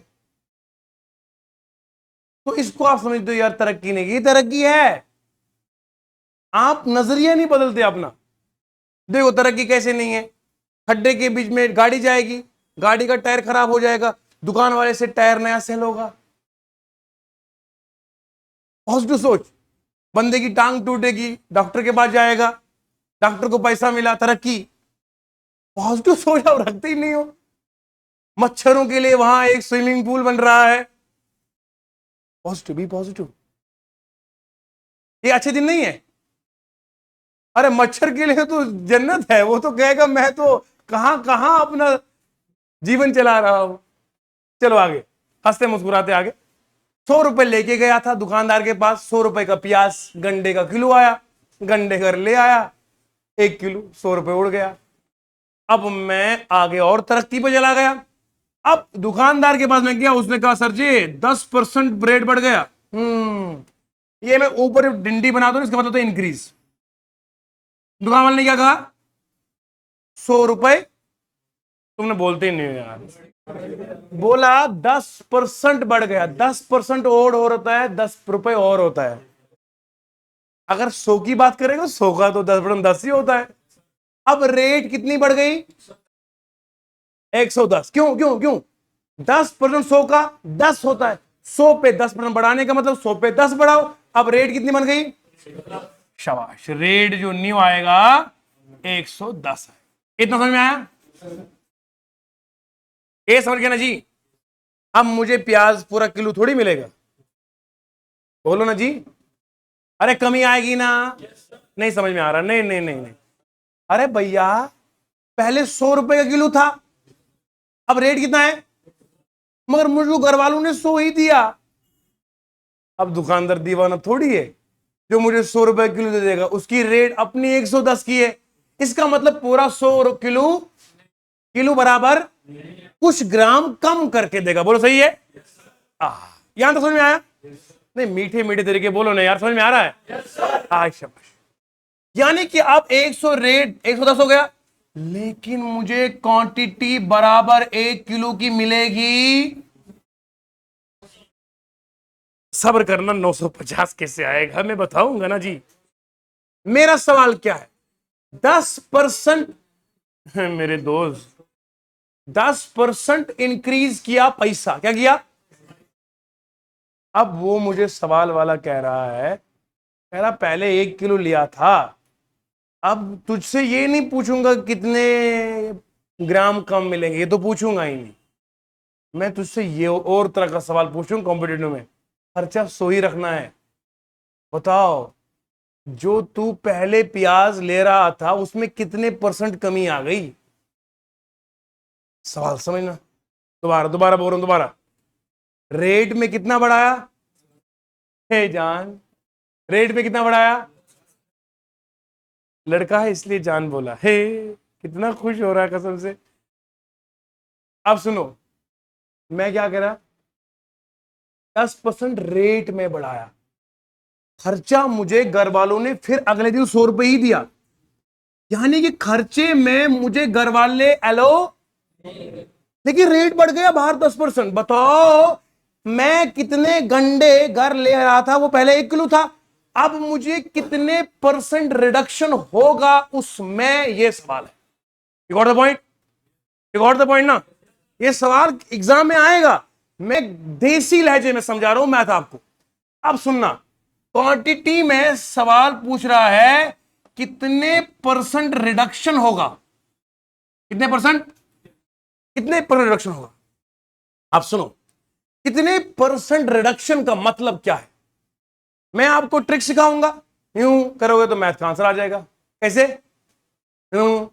[SPEAKER 1] तो इसको आप समझते हो यार तरक्की नहीं की, तरक्की है। आप नजरिया नहीं बदलते अपना। देखो तरक्की कैसे नहीं है। खड्डे के बीच में गाड़ी जाएगी, गाड़ी का टायर खराब हो जाएगा, दुकान वाले से टायर नया सेल होगा। पॉजिटिव सोच। बंदे की टांग टूटेगी, डॉक्टर के पास जाएगा, डॉक्टर को पैसा मिला, तरक्की। पॉजिटिव सोच आप रखते ही नहीं हो। मच्छरों के लिए वहां एक स्विमिंग पूल बन रहा है। पॉजिटिव, भी पॉजिटिव। ये अच्छे दिन नहीं है। अरे मच्छर के लिए तो जन्नत है। वो तो कहेगा मैं तो कहां कहां अपना जीवन चला रहा हूं। चलो आगे, हंसते मुस्कुराते आगे। 100 रुपए लेके गया था दुकानदार के पास। 100 रुपए का प्याज गंडे का किलो आया। गंडे घर ले आया 1 किलो, 100 रुपए उड़ गया। अब मैं आगे और तरक्की पे चला गया। अब दुकानदार के पास में गया, उसने कहा सर जी 10% रेट बढ़ गया। ये मैं ऊपर डिंडी बना दूं, इसका मतलब तो इंक्रीज। दुकान वाले ने क्या कहा? 100 रुपए। तुमने बोलते ही नहीं हो यार। बोला 10% बढ़ गया। 10% और होता है, 10 रुपए और होता है। अगर 100 की बात करेगा, 100 का तो 10 ही होता है। अब रेट कितनी बढ़ गई? 110। क्यों क्यों क्यों? 10% 100 का 10 होता है। 100 पे 10% बढ़ाने का मतलब 100 पे 10 बढ़ाओ। अब रेट कितनी बन गई? शाबाश। रेट जो न्यू आएगा 110 है। इतना समझ में आया? ये समझ गया ना जी? अब मुझे प्याज पूरा किलो थोड़ी मिलेगा। बोलो ना जी। अरे कमी आएगी ना? नहीं समझ में आ रहा? नहीं नहीं नहीं नहीं। अरे भैया पहले 100 रुपए का किलो था, अब रेट कितना है? मगर मुझको घर वालों ने 100 ही दिया। अब दुकानदार दीवाना थोड़ी है जो मुझे 100 रुपए किलो दे देगा। उसकी रेट अपनी 110 की है। इसका मतलब पूरा 100 किलो, किलो बराबर कुछ ग्राम कम करके देगा। बोलो सही है? यहां तो समझ में आया? नहीं, मीठे मीठे तरीके बोलो ना यार, समझ में आ रहा है? शाबाश। यानी कि अब 100 रेट 110 हो गया, लेकिन मुझे क्वांटिटी बराबर 1 किलो की मिलेगी। सब्र करना, 950 कैसे आएगा मैं बताऊंगा ना जी। मेरा सवाल क्या है? 10% मेरे दोस्त, 10% इंक्रीज किया पैसा। क्या किया? अब वो मुझे सवाल वाला कह रहा है, कह रहा पहले 1 किलो लिया था, अब तुझसे ये नहीं पूछूंगा कितने ग्राम कम मिलेंगे, ये तो पूछूंगा ही नहीं। मैं तुझसे ये और तरह का सवाल पूछूंगा कॉम्पिटिटिव में। खर्चा 100 ही रखना है। बताओ जो तू पहले प्याज ले रहा था उसमें कितने % कमी आ गई? सवाल समझना। दोबारा दोबारा बोल रहा हूं, दोबारा। रेट में कितना बढ़ाया? हे जान, रेट में कितना बढ़ाया? लड़का है इसलिए जान बोला। हे, कितना खुश हो रहा है कसम से। अब सुनो, मैं क्या कह रहा, 10% रेट में बढ़ाया, खर्चा मुझे घर वालों ने फिर अगले दिन 100 रुपए ही दिया, यानी कि खर्चे में मुझे घर वाले एलो, लेकिन रेट बढ़ गया बाहर 10%। बताओ, मैं कितने गंडे घर ले रहा था, वो पहले 1 किलो था, अब मुझे कितने % रिडक्शन होगा उसमें, ये सवाल है। You got the point? You got the point ना? ये सवाल एग्जाम में आएगा, मैं देसी लहजे में समझा रहा हूं मैथ आपको। अब सुनना, क्वांटिटी में सवाल पूछ रहा है कितने % रिडक्शन होगा, कितने % रिडक्शन होगा। अब सुनो, कितने % रिडक्शन का मतलब क्या है, मैं आपको ट्रिक सिखाऊंगा। यूं करोगे तो मैथ का आंसर आ जाएगा। कैसे? यूं,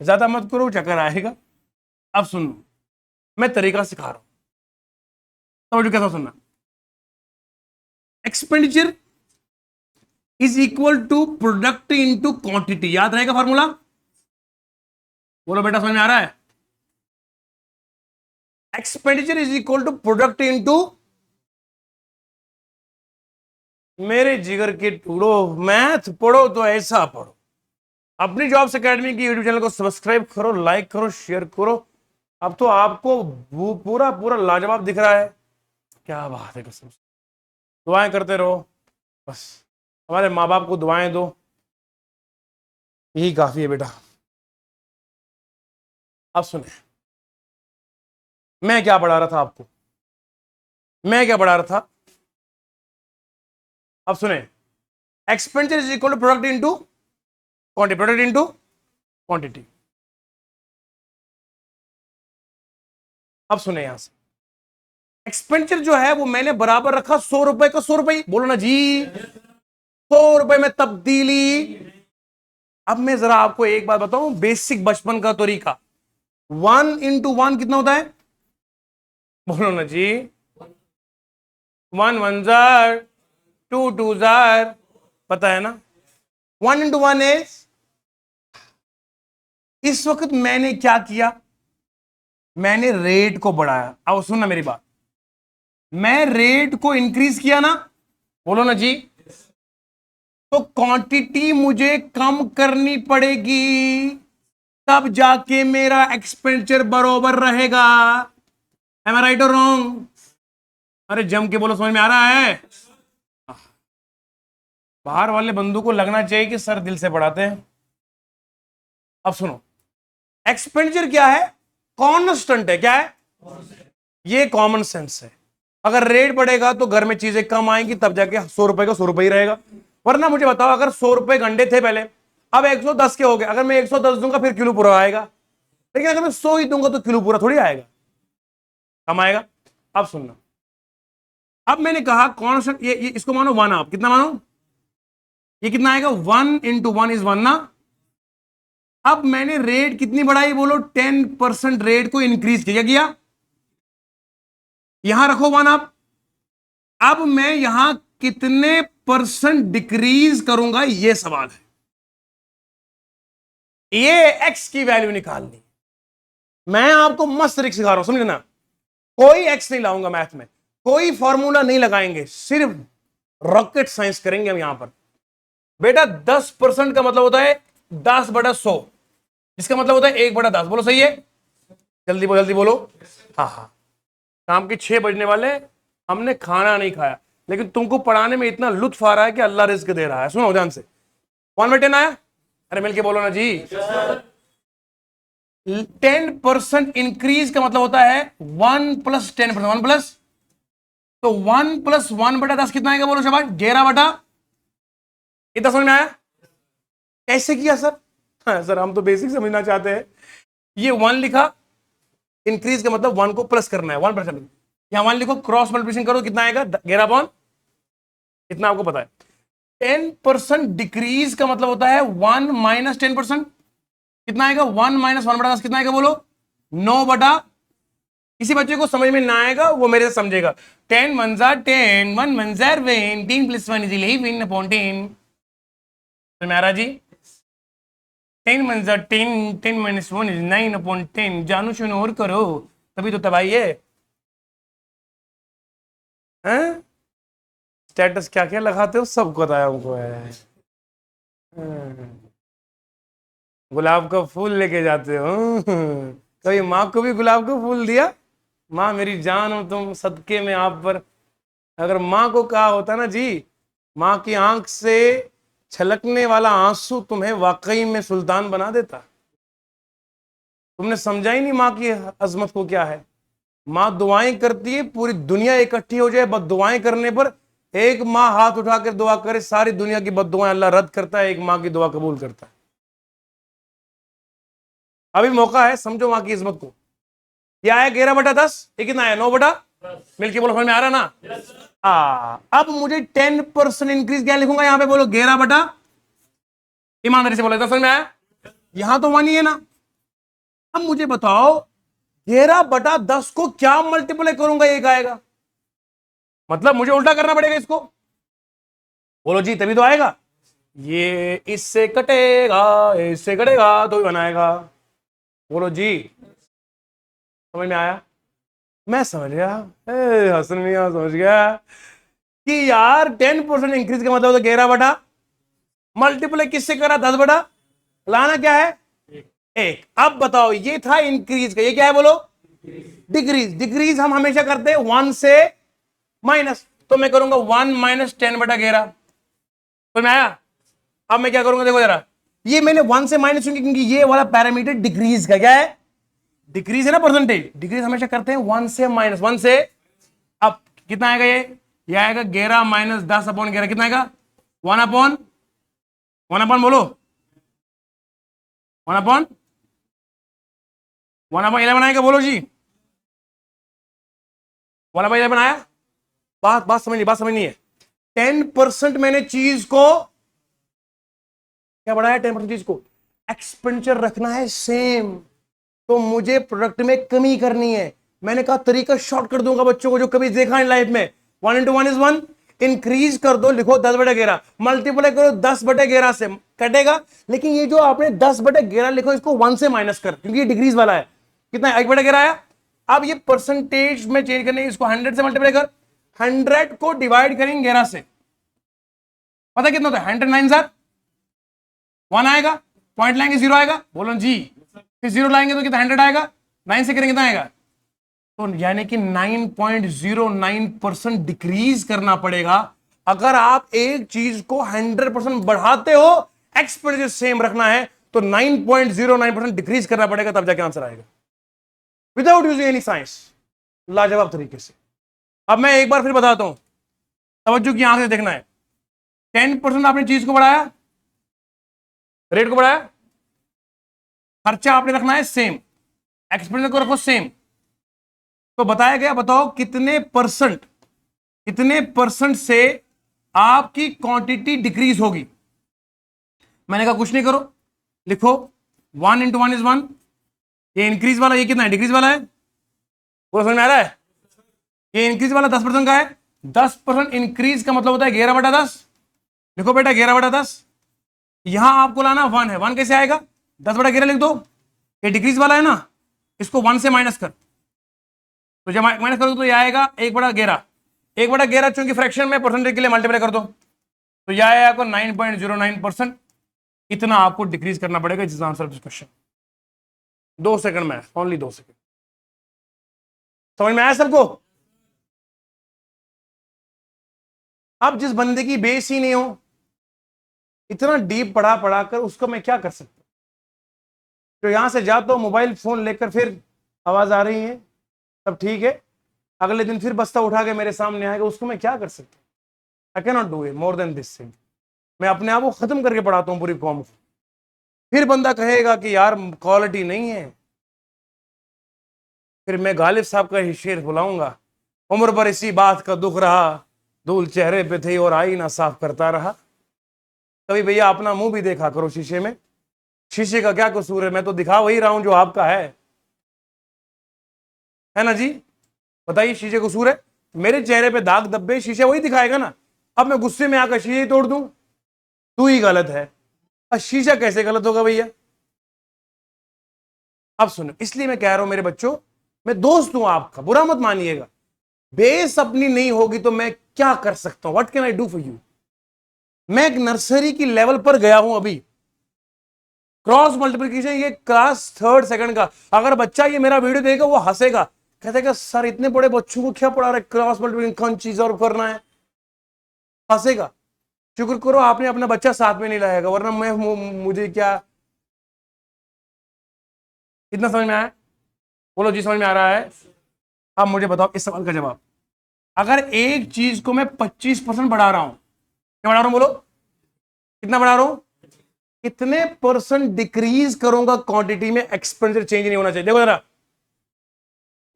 [SPEAKER 1] ज्यादा मत करो, चक्कर आएगा। अब सुनो, मैं तरीका सिखा रहा हूं, समझो कैसा सुनना। Expenditure is equal to product into quantity, याद रहेगा फॉर्मूला? बोलो बेटा, समझ में आ रहा है? Expenditure is equal to product into, मेरे जिगर के टूडो, मैथ पढ़ो तो ऐसा पढ़ो। अपनी जॉब्स एकेडमी की यूट्यूब चैनल को सब्सक्राइब करो, लाइक करो, शेयर करो। अब तो आपको पूरा पूरा लाजवाब दिख रहा है। क्या बात है, कसम से। दुआएं करते रहो बस, हमारे माँ बाप को दुआएं दो, यही काफी है बेटा। अब सुने, मैं क्या पढ़ा रहा था आपको, मैं क्या पढ़ा रहा था। अब सुने, expenditure is equal to product into quantity, product into quantity. अब सुने, यहां से एक्सपेंडिचर जो है वो मैंने बराबर रखा 100 रुपए का 100 रुपए, बोलो ना जी, 100 रुपए में तब्दीली। अब मैं जरा आपको एक बात बताऊं, बेसिक बचपन का तरीका। 1 इंटू 1 कितना होता है? बोलो ना जी, 1 1 जार, 2 2 जार, पता है ना? 1 इंटू 1 इज, इस वक्त मैंने क्या किया, मैंने रेट को बढ़ाया। अब सुनना मेरी बात, मैं रेट को इंक्रीज किया ना, बोलो ना जी, तो क्वांटिटी मुझे कम करनी पड़ेगी, तब जाके मेरा एक्सपेंडिचर बराबर रहेगा। एम आई राइट और रॉन्ग? अरे जम के बोलो, समझ में आ रहा है? बाहर वाले बंदू को लगना चाहिए कि सर दिल से पढ़ाते हैं। अब सुनो, एक्सपेंडिचर क्या है? कांस्टेंट है। क्या है? ये कॉमन सेंस है। अगर रेट बढ़ेगा तो घर में चीजें कम आएंगी, तब जाके 100 रुपए का 100 रुपए ही रहेगा। वरना मुझे बताओ, अगर 100 रुपए गंडे थे पहले, अब 110 के हो गए, अगर मैं 110 दूंगा फिर किलो पूरा आएगा, लेकिन अगर मैं 100 ही दूंगा तो किलो पूरा थोड़ी आएगा, कम आएगा। अब सुनना, अब मैंने कहा कॉन्स्टेंट, ये इसको मानो 1, आप कितना मानो, ये कितना आएगा? 1 इंटू 1 इज 1 ना। अब मैंने रेट कितनी बढ़ाई, बोलो 10% रेट को इंक्रीज किया। यहां रखो 1 आप। अब मैं यहां कितने % डिक्रीज करूंगा, यह सवाल है। ये एक्स की वैल्यू निकालनी। मैं आपको मस्त ट्रिक सिखा रहा हूं, समझना। कोई एक्स नहीं लाऊंगा मैथ में, कोई फॉर्मूला नहीं लगाएंगे, सिर्फ रॉकेट साइंस करेंगे हम यहां पर। बेटा 10% का मतलब होता है 10/100, इसका मतलब होता है 1/10। बोलो सही है? जल्दी बोलो, जल्दी बोलो। हाँ हाँ, शाम के 6 बजने वाले, हमने खाना नहीं खाया, लेकिन तुमको पढ़ाने में इतना लुत्फ आ रहा है कि अल्लाह रिस्क दे रहा है। सुनो ध्यान से, 1/10 आया? अरे मिलके बोलो ना जी। 10% इंक्रीज का मतलब होता है 1 + 10%, 1 प्लस, तो 1 + 1/10 कितना आएगा? बोलो शाबाश, 11/, इतना समझ में आया? कैसे किया सर? हाँ सर, हम तो बेसिक समझना चाहते हैं। ये 1 लिखा, इंक्रीज का मतलब 1 को प्लस करना है, 1%। यहां 1 लिखो, क्रॉस मल्टीप्लिकेशन करो, कितना आएगा? 11/, इतना आपको पता है। 10% डिक्रीज का मतलब होता है 1 माइनस 10%। कितना आएगा? 1 माइनस 1/10 कितना आएगा बोलो? 9/। किसी बच्चे को समझ में ना आएगा वो मेरे से समझेगा। 10 1 जार 10, 1 1 जार 10, 10 + 1 = 11 अपॉन 10। तो मेरा जी 10 1 जार 10, 10 - 1 = 9 अपॉन 10। जानू शुनू और करो, तभी तो तबाही है। स्टेटस क्या क्या लगाते हो सबको बताया हमको है। गुलाब का फूल लेके जाते हो। कभी माँ को भी गुलाब का फूल दिया? माँ मेरी जान हो तुम, सदके में आप पर। अगर माँ को कहा होता ना जी, माँ की आंख से छलकने वाला आंसू तुम्हें वाकई में सुल्तान बना देता। तुमने समझा ही नहीं माँ की अजमत को क्या है। माँ दुआएं करती है, पूरी दुनिया इकट्ठी हो जाए, बद दुआएं करने पर एक माँ हाथ उठाकर दुआ करे, सारी दुनिया की बद दुआएं अल्लाह रद्द करता है, एक माँ की दुआ कबूल करता है। अभी मौका है, समझो माँ की इज्जत को। ये आया 11/10, ये कितना आया? 9/10। मिलके बोलो, समझ में आ रहा ना? अब मुझे 10% इंक्रीज क्या लिखूंगा यहां पे बोलो? 11/, ईमानदारी से बोलो, समझ में आया? यहां तो 1 ही है ना। अब मुझे बताओ 11/10 को क्या मल्टीप्लाई करूंगा एक आएगा? मतलब मुझे उल्टा करना पड़ेगा इसको। बोलो जी, तभी तो आएगा। ये इससे कटेगा, इससे कटेगा तो भी बनाएगा। बोलो जी, समझ में आया? मैं समझ गया। हसन मियां समझ गया कि यार 10% इंक्रीज का मतलब तो 11/, मल्टीप्लाई किससे करा? 10/। लाना क्या है? एक। अब बताओ, ये था इंक्रीज का, ये क्या है बोलो? डिक्रीज। डिक्रीज हम हमेशा करते हैं 1 से माइनस, तो मैं करूंगा 1 - 10/11। तो मैं आया। अब मैं क्या करूंगा देखो जरा, ये मैंने 1 से माइनस क्योंकि ये वाला पैरामीटर डिक्रीज का क्या है? डिक्रीज है ना, परसेंटेज। डिक्रीज हमेशा करते हैं 1 से माइनस, 1 से। अब कितना आएगा ये आएगा 11 - 10 अपॉन 11। कितना आएगा? 1/1 बोलो, 1/1/11 आएगा बोलो जी। 1/11 आया। बात बात समझ ली, बात समझनी है। 10% मैंने चीज को क्या बढ़ाया? 10% चीज को एक्सपेंडिचर रखना है सेम, तो मुझे प्रोडक्ट में कमी करनी है। मैंने कहा तरीका शॉर्ट कर दूंगा बच्चों को जो कभी देखा है लाइफ में। 1 × 1 = 1, इंक्रीज कर दो, लिखो 10/11, मल्टीप्लाई करो 10/11 से, कटेगा। लेकिन ये जो आपने 10/11 लिखो, इसको 1 से माइनस कर, क्योंकि ये डिक्रीज वाला है। कितना? 1/11 आया। अब ये परसेंटेज में चेंज करने, इसको 100 से मल्टीप्लाई कर, 100 को डिवाइड करेंगे 11 से, पता कितना होता है? 100 9 जार 1 आएगा, पॉइंट लाएंगे 0 आएगा, बोलो जी। फिर 0 लाएंगे तो कितना? 100 आएगा, 9 से करेंगे कितना आएगा? तो यानी कि 9.09% डिक्रीज करना पड़ेगा। अगर आप एक चीज को 100% बढ़ाते हो, एक्सपेंडिचर सेम रखना है, तो 9.09% डिक्रीज करना पड़ेगा, तब जाके आंसर आएगा, विदाउट यूजिंग एनी साइंस, लाजवाब तरीके से। अब मैं एक बार फिर बताता हूं, तवज्जो की आंख से देखना है। 10% आपने चीज को बढ़ाया, रेट को बढ़ाया, खर्चा आपने रखना है सेम, एक्सपेंडिचर को रखो सेम, तो बताया गया, बताओ कितने परसेंट से आपकी क्वांटिटी डिक्रीज होगी? मैंने कहा कुछ नहीं करो, लिखो 1 × 1 = 1। ये इंक्रीज वाला, ये कितना है? डिक्रीज वाला है। पूरा समझ में आ रहा है? ये इंक्रीज वाला 10% का है। 10% इंक्रीज का मतलब होता है 11/10। लिखो बेटा 11/10। यहां आपको लाना 1 है, 1 कैसे आएगा? 10/11 लिख दो। ये डिक्रीज वाला है ना, इसको 1 से माइनस कर, तो जब माइनस करोगे तो यह आएगा 1/11। 1/11 चूंकि फ्रैक्शन में, परसेंटेज के लिए मल्टीप्लाई कर दो, तो यह आएगा आपको 9.09%। इतना आपको डिक्रीज करना पड़ेगा। इस आंसर दिस क्वेश्चन। 2 सेकंड में, ओनली 2 सेकंड। समझ में आया सबको? अब जिस बंदे की बेस ही नहीं हो, इतना डीप पढ़ा कर उसको मैं क्या कर सकता हूं? तो यहां से जाता हूं मोबाइल फोन लेकर, फिर आवाज आ रही है, सब ठीक है, अगले दिन फिर बस्ता उठा के मेरे सामने आएगा, उसको मैं क्या कर सकता हूं? I can not do it more than this thing. मैं अपने आप को खत्म करके पढ़ाता हूं पूरी कौम को। फिर बंदा कहेगा कि यार क्वालिटी नहीं है, फिर मैं गालिब साहब का ही शेर बुलाऊंगा, उम्र भर इसी बात का दुख रहा, धूल चेहरे पे थी और आई ना साफ करता रहा। कभी भैया अपना मुंह भी देखा करो शीशे में। शीशे का क्या कसूर है, मैं तो दिखा वही रहा हूं जो आपका है ना जी। बताइए, शीशे कसूर है? मेरे चेहरे पे दाग धब्बे शीशे वही दिखाएगा ना। अब मैं गुस्से में आकर शीशे ही तोड़ दूं, तू ही गलत है। अब शीशा कैसे गलत होगा भैया? अब सुनो, इसलिए मैं कह रहा हूं मेरे बच्चों, मैं दोस्त हूं आपका, बुरा मत मानिएगा। बेस अपनी नहीं होगी तो मैं क्या कर सकता हूं? What can I do for you? मैं एक नर्सरी की लेवल पर गया हूं अभी। क्रॉस मल्टीप्लिकेशन ये क्लास थर्ड सेकंड का। अगर बच्चा ये मेरा वीडियो देखेगा वो हंसेगा, कहते सर इतने बड़े बच्चों को क्या पढ़ा रहे, क्रॉस मल्टीप्लिकेशन कौन चीज और करना है, हंसेगा। शुक्र करो आपने अपना बच्चा साथ में नहीं लाएगा, वरना मैं मुझे क्या। इतना समझ में आया? बोलो जी, समझ में आ रहा है? अब मुझे बताओ इस सवाल का जवाब। अगर एक चीज को मैं 25% बढ़ा रहा हूं, क्या बढ़ा रहा हूं बोलो? कितना बढ़ा रहा हूं? कितने परसेंट डिक्रीज करूंगा क्वांटिटी में, एक्सपेंडिचर चेंज नहीं होना चाहिए। देखो जरा,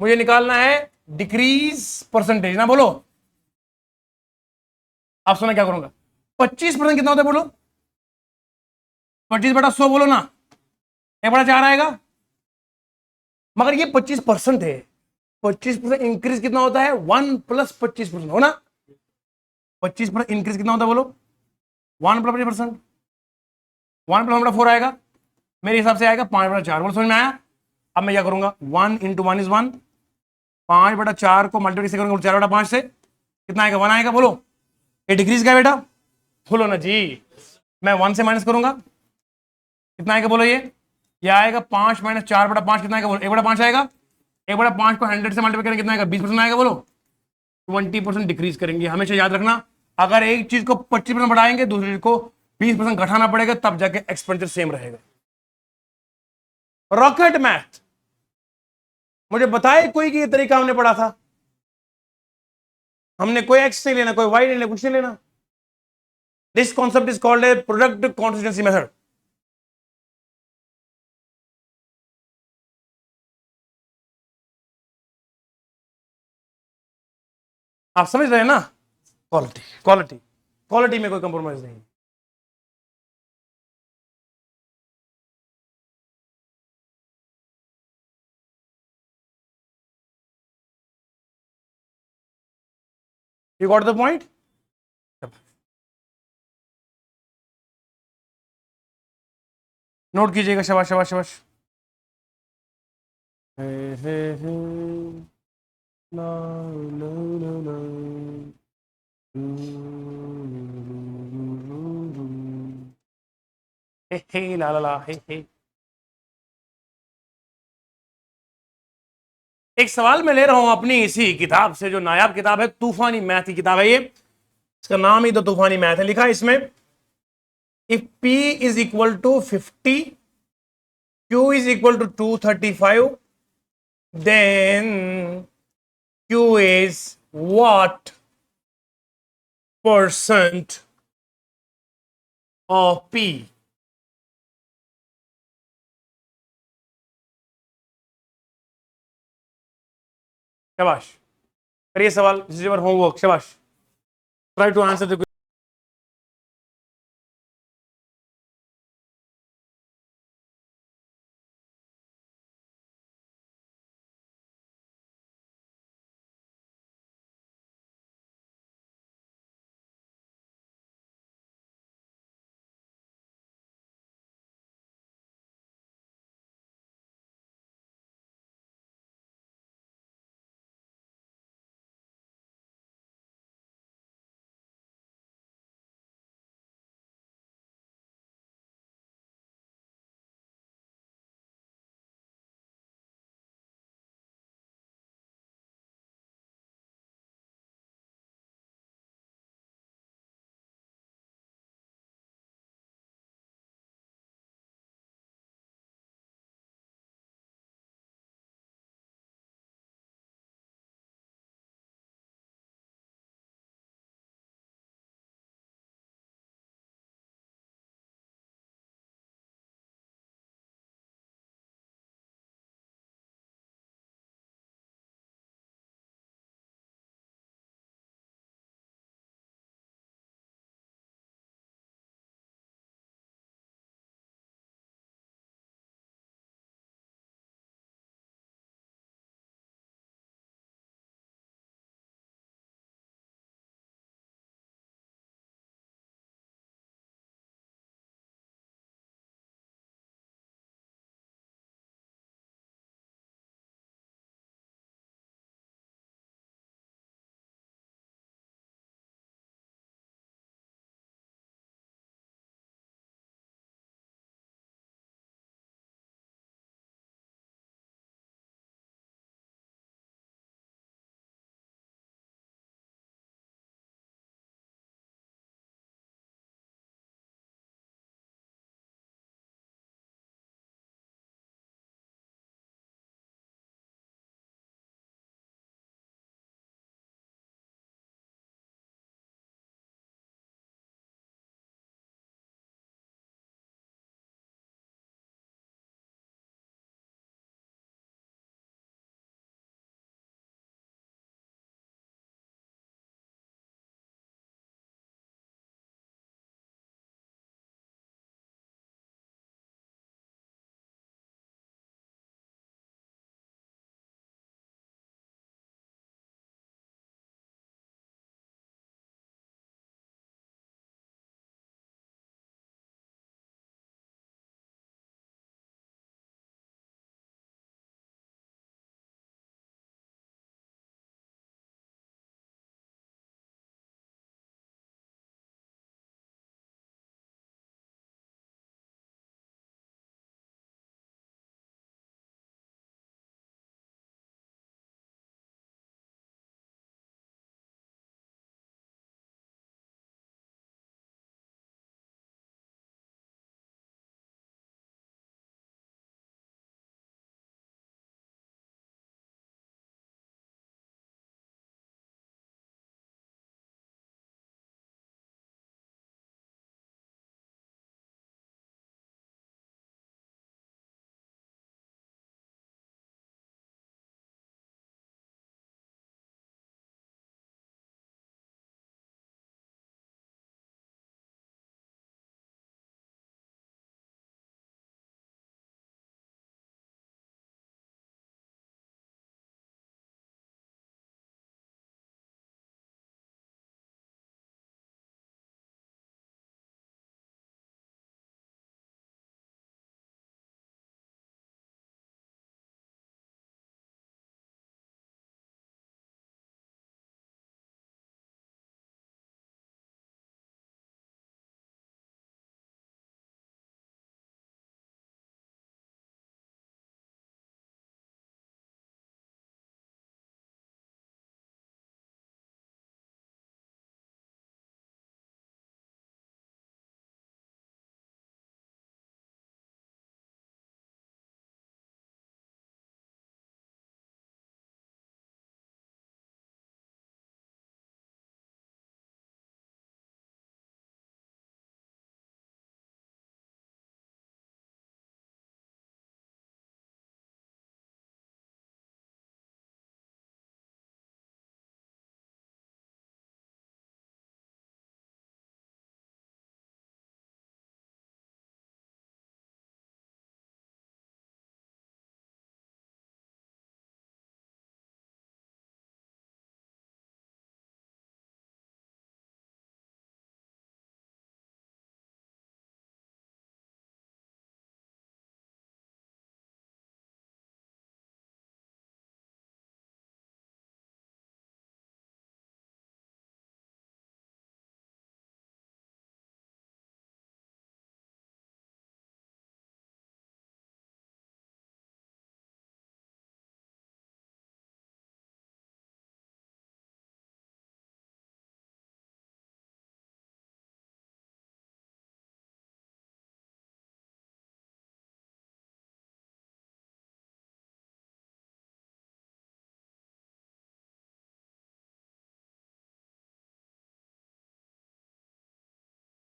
[SPEAKER 1] मुझे निकालना है डिक्रीज परसेंटेज ना, बोलो। आप सुना क्या करूंगा? 25% कितना होता है बोलो? 25/100 बोलो ना, 1/4 आएगा। मगर ये 25% है। 25% इंक्रीज कितना होता है? 1 + 25% हो ना। 25% इंक्रीज कितना होता है बोलो? 1 + 25%। 1 + 1/4 आएगा, मेरे हिसाब से आएगा 5/4। बोलो, समझ में आया? अब मैं क्या करूंगा? 1 × 1 = 1। 5/4 को मल्टीप्लाई करूंगा 4/5 से, कितना आएगा? 1 आएगा। बोलो, ये डिक्रीज का बेटा, बोलो ना जी। मैं 1 से माइनस करूंगा, कितना आएगा बोलो? ये आएगा 5 - 4/5, कितना आएगा बोलो? 1/5 आएगा। 1/5 को 100 से मल्टीप्लाई करेंगे, कितना आएगा? 20% आएगा। बोलो, 20% डिक्रीज करेंगे। हमेशा याद रखना, अगर एक चीज को 25% बढ़ाएंगे, दूसरी चीज को 20% घटाना पड़ेगा, तब जाके एक्सपेंडिचर सेम रहेगा। रॉकेट मैथ मुझे बताए कोई कि ये तरीका हमने पढ़ा था? हमने कोई एक्स नहीं लेना, कोई वाई नहीं लेना, कुछ नहीं लेना। This concept is called a product consistency method. आप समझ रहे हैं ना? क्वालिटी क्वालिटी क्वालिटी में कोई कंप्रोमाइज नहीं। You got the point? Note कीजिएगा। शाबाश शाबाश शाबाश। ला, ला, ला, ला। हे हे ला ला ला हे हे। एक सवाल मैं ले रहा हूं अपनी इसी किताब से, जो नायाब किताब है, तूफानी मैथ की किताब है ये। इसका नाम ही तो तूफानी मैथ है। लिखा है इसमें, if P = 50, Q = 235, then Q is what % of P? शाबाश, करिए सवाल, दिस इज योर होमवर्क। शाबाश, ट्राई टू आंसर द